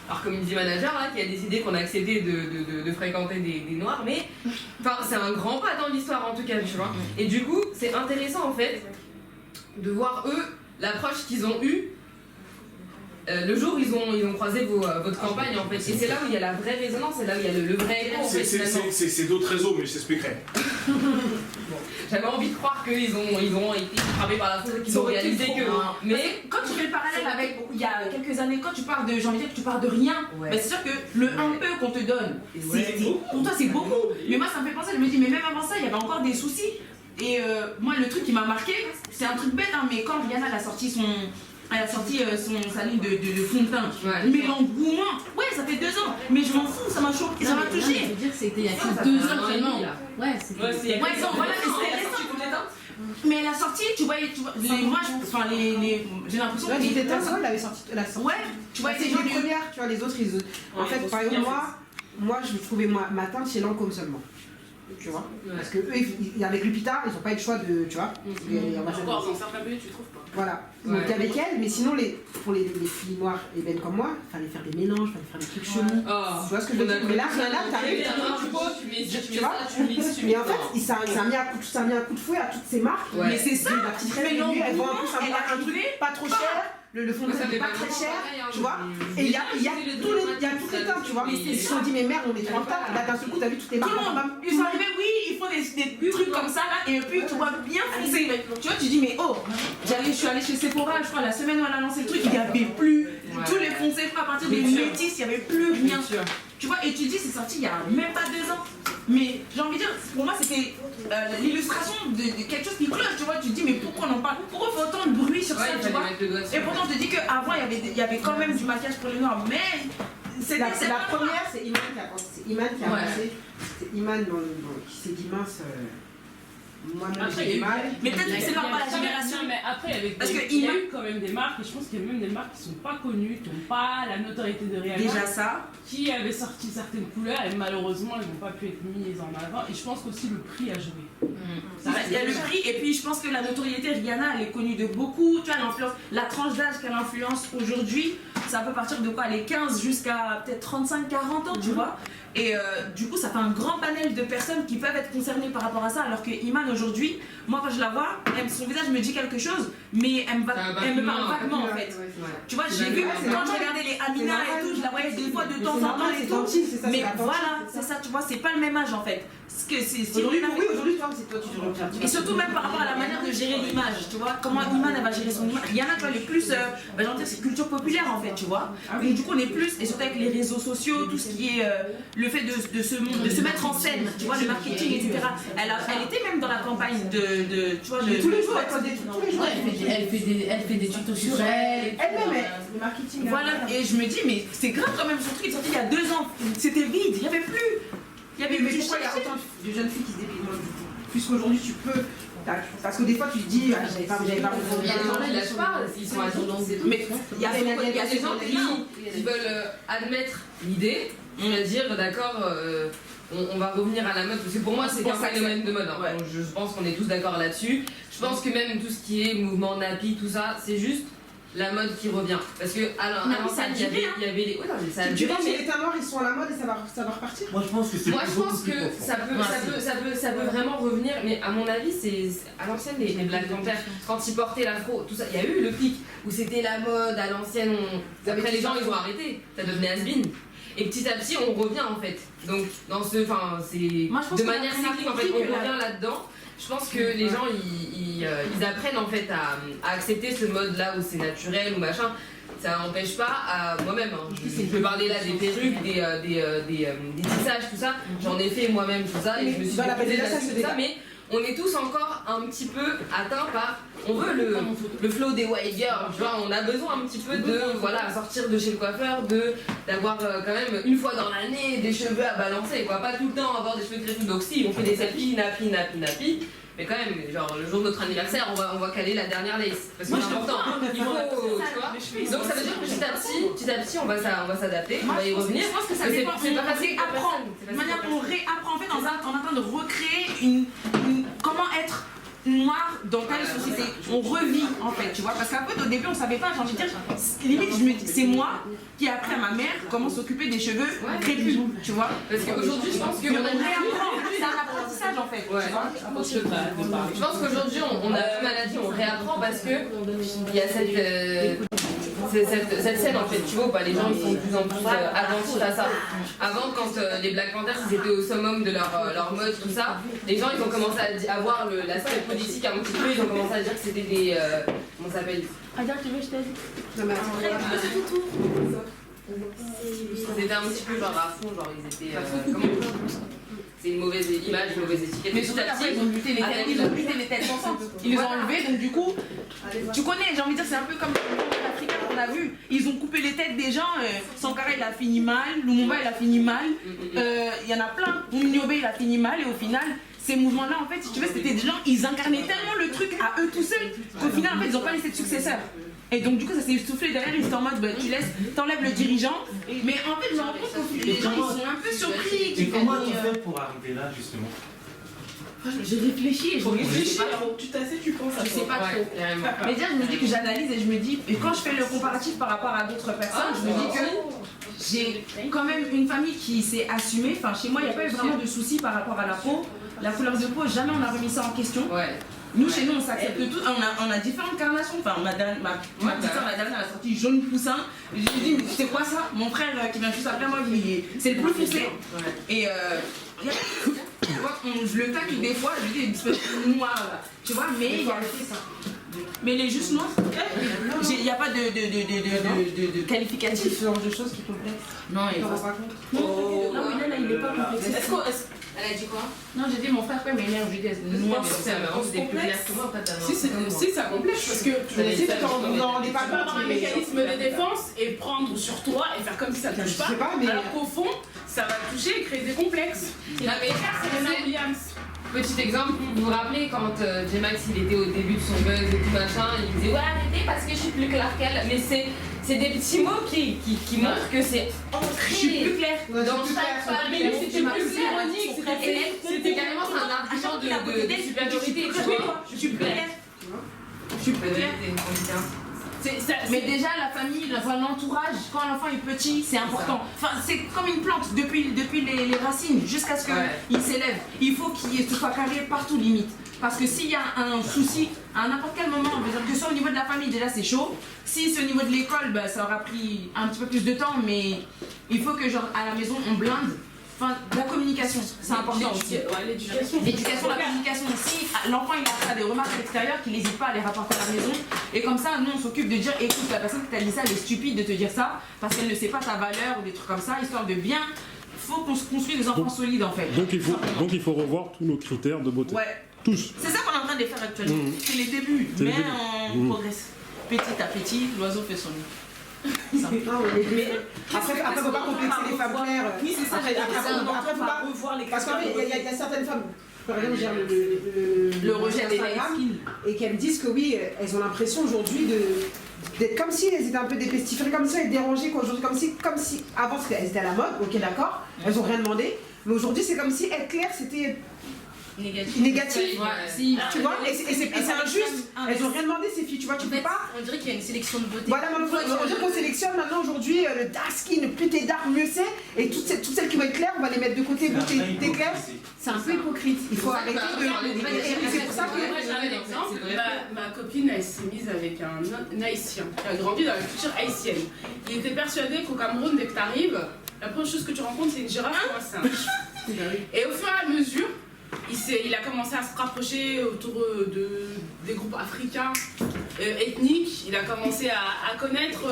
Alors community manager là, qui a décidé qu'on a accepté de fréquenter des noirs, mais enfin c'est un grand pas dans l'histoire en tout cas, tu vois. Et du coup, c'est intéressant en fait de voir eux l'approche qu'ils ont eue. Le jour où ils ont croisé votre campagne en fait, et c'est là où il y a la vraie résonance, c'est là où il y a le vrai écho en fait. C'est d'autres réseaux, mais je t'expliquerai. J'avais envie de croire qu'ils ont été frappés par la foudre et qu'ils ont réalisé que. Mais quand tu fais le parallèle avec il y a quelques années, quand tu parles de j'ai envie de dire que tu parles de rien, bah c'est sûr que le un peu qu'on te donne, pour toi c'est beaucoup. Mais moi ça me fait penser, je me dis mais même avant ça il y avait encore des soucis. Et moi le truc qui m'a marqué, c'est un truc bête hein, mais quand Rihanna a sorti sa ligne de fond de teint. Mais l'engouement, ça fait 2 ans. Mais je m'en fous, ça m'a choqué, ça m'a touché. Je veux dire, c'était il y a que 2 ans seulement. Ouais, c'était. Voilà, mais c'était récent. Mais elle a sorti, tu vois, j'ai l'impression que les étincelles, elle avait sorti la sortie. Ouais, tu vois, c'est une première, tu vois, les autres, ils. En fait, par exemple, moi, je trouvais ma teinte chez Lancôme seulement. tu vois. Parce que eux, avec Lupita, ils n'ont pas eu le choix de, tu vois. Encore dans certains pays, tu trouves pas. Voilà. Donc avec elle, mais sinon, pour les filles noires et belles comme moi, il fallait faire des mélanges, il fallait faire des trucs chelous. Tu vois ce que je veux dire? Mais là, t'arrives, tu vois. Mais en fait, ça a mis un coup de fouet à toutes ces marques. Mais c'est ça. La petite reine, elles vont en plus un truc pas trop cher. Le fond de teint n'est pas très cher, tu vois. Et il y a tous les teintes, tu vois. Ils se sont dit, mais merde, on est trop en retard. Là, d'un seul coup, t'as vu toutes les marques. Ils sont arrivés, oui, ils font des trucs comme ça, là, et puis tu vois bien foncé. Tu vois, tu dis, mais oh, je suis allée chez Sephora, je crois, la semaine où elle a lancé le truc, il n'y avait plus. Tous les foncés, à partir des métis, il n'y avait plus rien. Tu vois, et tu dis, c'est sorti il n'y a même pas 2 ans. Mais j'ai envie de dire, pour moi, c'était l'illustration de quelque chose qui cloche, tu vois. Tu te dis, mais pourquoi on en parle? Pourquoi on fait autant de bruit sur ça, tu vois? Et pourtant, je te dis qu'avant, il y avait quand même du maquillage pour les noirs, mais c'est la première, c'est Iman qui a pensé. C'est Iman qui a pensé. C'est Iman qui s'est dit, mince. Moi-même, j'ai du mal. Mais peut-être que c'est normal la génération. Mais après, il y a eu quand même des marques, et je pense qu'il y a même des marques qui sont pas connues, qui n'ont pas la notoriété de Rihanna. Déjà ça. Qui avaient sorti certaines couleurs, et malheureusement, elles n'ont pas pu être mises en avant. Et je pense qu'aussi le prix a joué. Il y a le prix, et puis je pense que la notoriété, Rihanna, elle est connue de beaucoup. Tu vois, l'influence, la tranche d'âge qu'elle influence aujourd'hui, ça peut partir de quoi? Les 15 jusqu'à peut-être 35-40 ans, tu vois. Et du coup, ça fait un grand panel de personnes qui peuvent être concernées par rapport à ça. Alors que Iman, aujourd'hui, moi quand je la vois, son visage me dit quelque chose, mais elle me parle vaguement en fait. Tu vois, j'ai vu, quand je regardais les Amina et tout, je la voyais des fois de temps en temps et tout. Mais voilà, c'est ça, tu vois, c'est pas le même âge en fait. Aujourd'hui, toi, c'est toi, tu reviens. Et surtout, même par rapport à la manière de gérer l'image, tu vois, comment Iman elle va gérer son image. Rihanna, tu vois, elle est plus, j'ai envie de dire, c'est culture populaire en fait, tu vois. Donc, du coup, on est plus, et surtout avec les réseaux sociaux, tout ce qui est le fait de se mettre en scène, tu vois, le marketing, etc. Elle était même dans la campagne de tu vois, tous les jours, elle fait des tutos sur elle. Elle-même, le marketing. Voilà, et je me dis, mais c'est grave quand même, son truc est sorti il y a 2 ans, c'était vide, il n'y avait plus. Mais pourquoi il y a autant de jeunes filles qui se dépilent du coup? Puisqu'aujourd'hui tu peux. Parce que des fois tu te dis, j'avais pas Il y a des gens qui lâchent pas, ils sont adultes. Mais il y a des gens qui veulent admettre l'idée, dire d'accord, on va revenir à la mode, parce que pour moi c'est qu'un phénomène de mode. Hein. Je pense qu'on est tous d'accord là-dessus. Je pense que même tout ce qui est mouvement nappy, tout ça, c'est juste la mode qui revient. Parce que à l'ancienne, il y avait les. Ouais, non, mais ça a duré, mais les teint noirs ils sont à la mode et ça va repartir. Moi je pense que c'est. Moi je pense que ça peut vraiment revenir, mais à mon avis, c'est à l'ancienne les Black Panther, quand ils portaient l'afro, tout ça, il y a eu le pic où c'était la mode à l'ancienne. Après les gens ils ont arrêté, ça devenait has-been. Et petit à petit on revient en fait. Donc dans ce. Enfin, c'est de manière cyclique en fait, on revient là-dedans. Je pense que les gens ils apprennent en fait à accepter ce mode là où c'est naturel ou machin. Ça n'empêche pas moi-même. Hein. Je peux parler là des perruques, des tissages, tout ça. J'en ai fait moi-même tout ça et je me suis fait tout ça. Mais on est tous encore un petit peu atteints par. On veut le flow des white girls, tu vois, on a besoin un petit peu de sortir de chez le coiffeur, d'avoir quand même une fois dans l'année des cheveux à balancer, quoi, pas tout le temps avoir des cheveux crépus. Donc si on fait des selfies, nappy, mais quand même, genre le jour de notre anniversaire, on va caler la dernière lace, parce que c'est important, il faut, tu vois. Donc ça veut dire que petit à petit, on va s'adapter, on va y revenir. Je pense que ça dépend, c'est pas facile. De manière on réapprend, en fait, on est en train de recréer comment être noir dans telle société. On revit en fait, tu vois, parce qu'en fait au début on savait pas, j'ai envie de dire, limite je me dis, c'est moi qui ai appris à ma mère comment s'occuper des cheveux crépus, tu vois. Parce qu'aujourd'hui je pense qu'on réapprend, c'est un apprentissage en fait, tu vois. Je pense qu'aujourd'hui on a la maladie, on réapprend parce que il y a cette scène en fait, tu vois, les gens ils sont de plus en plus attentifs à ça. Avant quand les Black Panthers ils étaient au summum de leur mode, tout ça, les gens ils ont commencé à voir l'aspect politique un petit peu, ils ont commencé à dire que c'était des. Comment ça s'appelle? À dire que tu veux, je t'ai dit. C'était un petit peu genre à fond, genre ils étaient. C'est une mauvaise image, une mauvaise étiquette. Mais surtout après, ils ont buté les têtes ensemble. Ils les ont enlevées, donc du coup, tu connais, j'ai envie de dire, c'est un peu comme l'Africain qu'on a vu. Ils ont coupé les têtes des gens. Sankara, il a fini mal. Lumumba, il a fini mal. Il y en a plein. Mumiobe, il a fini mal. Et au final, ces mouvements-là, en fait, si tu veux, c'était des gens, ils incarnaient tellement le truc à eux tout seuls qu'au final, en fait, ils n'ont pas laissé de successeurs. Et donc du coup ça s'est soufflé derrière, ils étaient en mode t'enlèves le dirigeant. Mais en fait je me rends compte que les gens ils sont un peu surpris. Et comment tu fais pour arriver là justement? J'ai réfléchi et je réfléchir. je sais pas trop. Tu t'assais, tu penses à Je sais pas trop. Mais déjà, je me dis que j'analyse et je me dis, et quand je fais le comparatif par rapport à d'autres personnes, je me dis que j'ai quand même une famille qui s'est assumée. Enfin, chez moi, il n'y a pas eu vraiment de soucis par rapport à la peau. La couleur de peau, jamais on a remis ça en question. Nous, chez nous, on s'accepte tout. On a différentes carnations. Enfin, ma petite soeur, la dernière, elle a sorti jaune poussin. J'ai dit, mais c'est quoi ça? Mon frère qui vient juste après moi, c'est le plus foncé. Et tu vois, je le tacle des fois, je lui dis une espèce de noir là. Tu vois, mais mais les juste noirs, il n'y a pas de qualificatif. Ce genre de choses qui complexent. Non, il n'est pas compte. Non, mais là, il n'est pas complexe. Elle a dit quoi? Non, j'ai dit mon frère peut m'énerve, je lui dis noir, c'est plus clair que moi en fait. Si, ça complexe parce que tu peux avoir un mécanisme de défense et prendre sur toi et faire comme si ça ne touche pas, alors qu'au fond, ça va toucher et créer des complexes. Non, mais c'est Williams. Petit exemple, vous vous rappelez quand J-Max il était au début de son buzz et tout machin, il disait ouais arrêtez parce que je suis plus clair qu'elle, mais c'est des petits mots qui montrent que c'est ancré. Je suis plus claire. Dans chaque famille, c'était plus ironique, c'était carrément un argument de supériorité, tu vois. Je suis plus claire. Je suis plus claire. Mais déjà la famille, l'entourage, quand l'enfant est petit, c'est important. Enfin, c'est comme une plante depuis les racines jusqu'à ce qu'il s'élève. Il faut qu'il soit carré partout limite. Parce que s'il y a un souci, à n'importe quel moment, que ce soit au niveau de la famille, déjà c'est chaud. Si c'est au niveau de l'école, ça aura pris un petit peu plus de temps, mais il faut que genre à la maison on blinde. Enfin, la communication, c'est important aussi. L'éducation, la communication. Si l'enfant il a des remarques extérieures, qu'il n'hésite pas à les rapporter à la maison. Et comme ça, nous on s'occupe de dire écoute, la personne qui t'a dit ça, elle est stupide de te dire ça, parce qu'elle ne sait pas ta valeur ou des trucs comme ça, histoire de bien. Il faut qu'on se construise des enfants solides en fait. Donc il faut revoir tous nos critères de beauté. Ouais. Tous. C'est ça qu'on est en train de faire actuellement. C'est les débuts, mais on progresse. Petit à petit, l'oiseau fait son nid. Après, faut pas complexer les femmes claires. Oui, c'est ça. Après, faut pas revoir les. Parce qu'il y a certaines femmes, par exemple, le rejet d'Instagram, et qu'elles disent que oui, elles ont l'impression aujourd'hui d'être comme si elles étaient un peu dépestiférées, comme si elles étaient dérangées, quoi. Aujourd'hui, comme si avant elles étaient à la mode, ok, d'accord, elles ont rien demandé, mais aujourd'hui, c'est comme si être claire, c'était négatif. Tu vois, et c'est injuste. Elles ont rien demandé ces filles, tu vois, tu peux pas. On dirait qu'il y a une sélection de beauté. Voilà, on dirait qu'on sélectionne maintenant aujourd'hui le dark skin, plus t'es dark, mieux c'est. Et toutes celles qui vont être claires, on va les mettre de côté. T'es claire, c'est un peu hypocrite. Il faut arrêter de. C'est pour ça que. Moi j'ai un exemple. Ma copine elle s'est mise avec un haïtien qui a grandi dans la culture haïtienne. Il était persuadé qu'au Cameroun, dès que t'arrives, la première chose que tu rencontres c'est une girafe ou un singe. Et au fur et à mesure, il a commencé à se rapprocher autour des groupes africains, ethniques. Il a commencé à connaître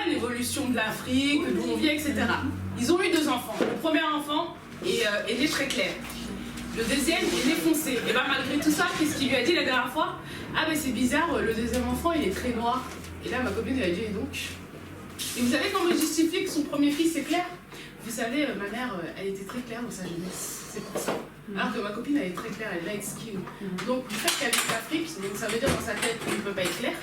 l'évolution de l'Afrique, d'où on vient, etc. Ils ont eu 2 enfants. Le premier enfant est né très clair. Le deuxième est né foncé. Et bien malgré tout ça, qu'est-ce qu'il lui a dit la dernière fois? Ah mais c'est bizarre, le deuxième enfant il est très noir. Et là ma copine elle a dit et donc? Et vous savez comment il justifie que son premier fils est clair? Vous savez, ma mère, elle était très claire dans sa jeunesse, c'est pour ça. Alors que ma copine, elle est très claire, elle est light skin. Donc, le fait qu'elle vit l'Afrique, donc ça veut dire dans sa tête qu'il ne peut pas être clair.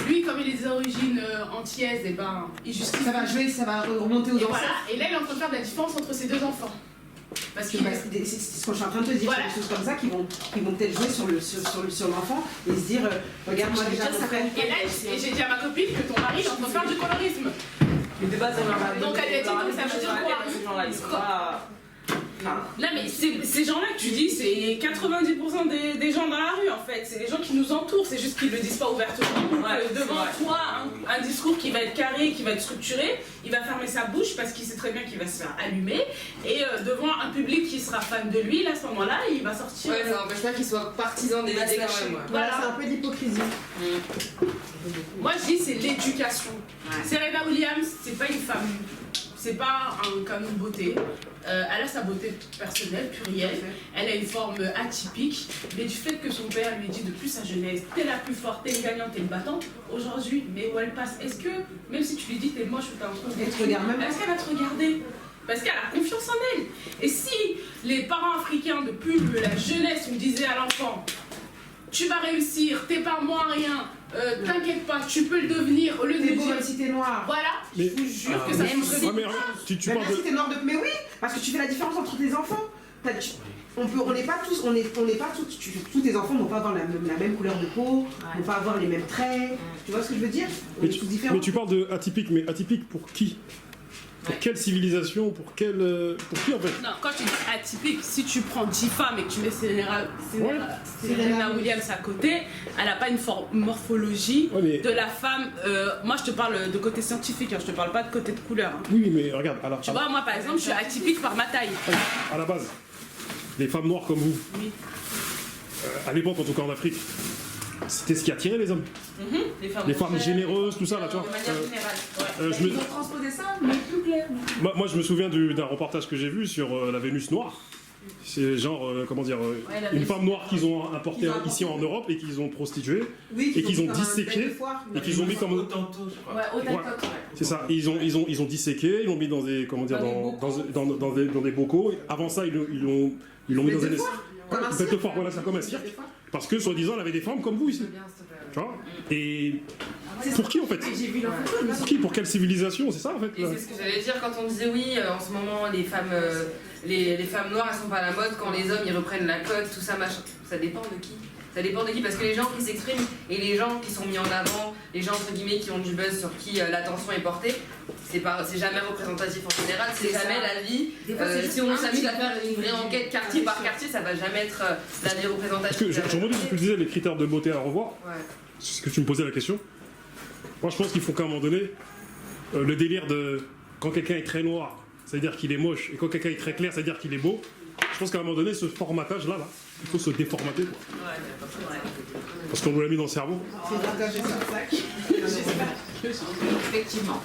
Lui, comme il est des origines antillaises, et ben, il justifie. Ça va jouer, ça va remonter aux enfants. Voilà. Et là, il est en train de faire de la différence entre ses 2 enfants. Parce que c'est ce que je suis en train de te dire, voilà. Des choses comme ça qui vont peut-être jouer sur l'enfant et se dire regarde moi déjà mon frère. Et j'ai dit à ma copine que ton mari est en train de faire du colorisme. Mais de base, donc elle a dit donc ça veut dire quoi? Là mais ces gens-là que tu dis, c'est 90% des gens dans la rue en fait, c'est les gens qui nous entourent, c'est juste qu'ils ne le disent pas ouvertement. Devant toi, un discours qui va être carré, qui va être structuré, il va fermer sa bouche parce qu'il sait très bien qu'il va se faire allumer, et devant un public qui sera fan de lui, là, à ce moment-là, il va sortir. Ouais, ça n'empêche pas qu'il soit partisan des idées quand même. Voilà, c'est un peu d'hypocrisie. Moi je dis c'est l'éducation. Serena Williams, c'est pas une femme. C'est pas un canon de beauté. Elle a sa beauté personnelle, plurielle. Elle a une forme atypique. Mais du fait que son père lui dit depuis sa jeunesse, t'es la plus forte, t'es une gagnante, t'es une battante, aujourd'hui, mais où elle passe, est-ce que, même si tu lui dis t'es moche ou t'as un truc, est-ce qu'elle va te regarder? Parce qu'elle a confiance en elle. Et si les parents africains, depuis la jeunesse, on disait à l'enfant, tu vas réussir, t'es pas moins rien, t'inquiète pas, tu peux le devenir, au lieu de dire si t'es noir. Voilà, je vous jure que ça se même si t'es noir mais oui, parce que tu fais la différence entre tes enfants. on n'est pas tous, tous tes enfants ne vont pas avoir la même couleur de peau, ne vont pas avoir les mêmes traits, tu vois ce que je veux dire? On est tous différents. Mais tu parles de atypique, mais atypique pour qui? Pour quelle civilisation? Pour qui en fait? Non, quand tu dis atypique, si tu prends 10 femmes et que tu mets Serena Williams à côté, elle n'a pas une morphologie de la femme. Moi, je te parle de côté scientifique, hein, je te parle pas de côté de couleur. Hein. Oui, mais regarde. Alors, tu vois, moi par exemple, je suis atypique par ma taille. À la base, les femmes noires comme vous, à l'époque, en tout cas en Afrique, c'était ce qui attirait les hommes. Les femmes généreuses, tout ça, là, tu vois. De manière générale. Ils ont transposé ça, mais plus clair. Moi, je me souviens d'un reportage que j'ai vu sur la Vénus noire. C'est genre, une femme noire qu'ils ont importée ici en Europe et qu'ils ont prostituée et qu'ils ont disséquée et qu'ils ont mis comme... C'est ça, ils ont disséqué, ils l'ont mis dans des, dans des bocaux. Avant ça, ils l'ont mis dans un... Bête de foire, voilà, ça comme un cirque. Parce que, soi-disant, elle avait des femmes comme vous ici. Tu vois? Et pour qui en fait? Pour qui? Pour quelle civilisation? C'est ça en fait? Et c'est ce que j'allais dire quand on disait oui, en ce moment les femmes noires elles sont pas à la mode, quand les hommes ils reprennent la cote, tout ça machin. Ça dépend de qui? Ça dépend de qui, parce que les gens qui s'expriment et les gens qui sont mis en avant, les gens entre guillemets qui ont du buzz, sur qui l'attention est portée, c'est jamais représentatif en général, c'est jamais la vie. Si on s'amuse à faire une vraie enquête quartier par quartier, ça va jamais être la vie représentative. Parce que je remonte ce que tu disais, les critères de beauté à revoir. Ouais. C'est ce que tu me posais la question. Moi je pense qu'il faut qu'à un moment donné, le délire de quand quelqu'un est très noir, ça veut dire qu'il est moche, et quand quelqu'un est très clair, ça veut dire qu'il est beau. Je pense qu'à un moment donné, ce formatage là, il faut se déformater. Quoi. Parce qu'on nous l'a mis dans le cerveau. C'est engagé sur le sac. Effectivement.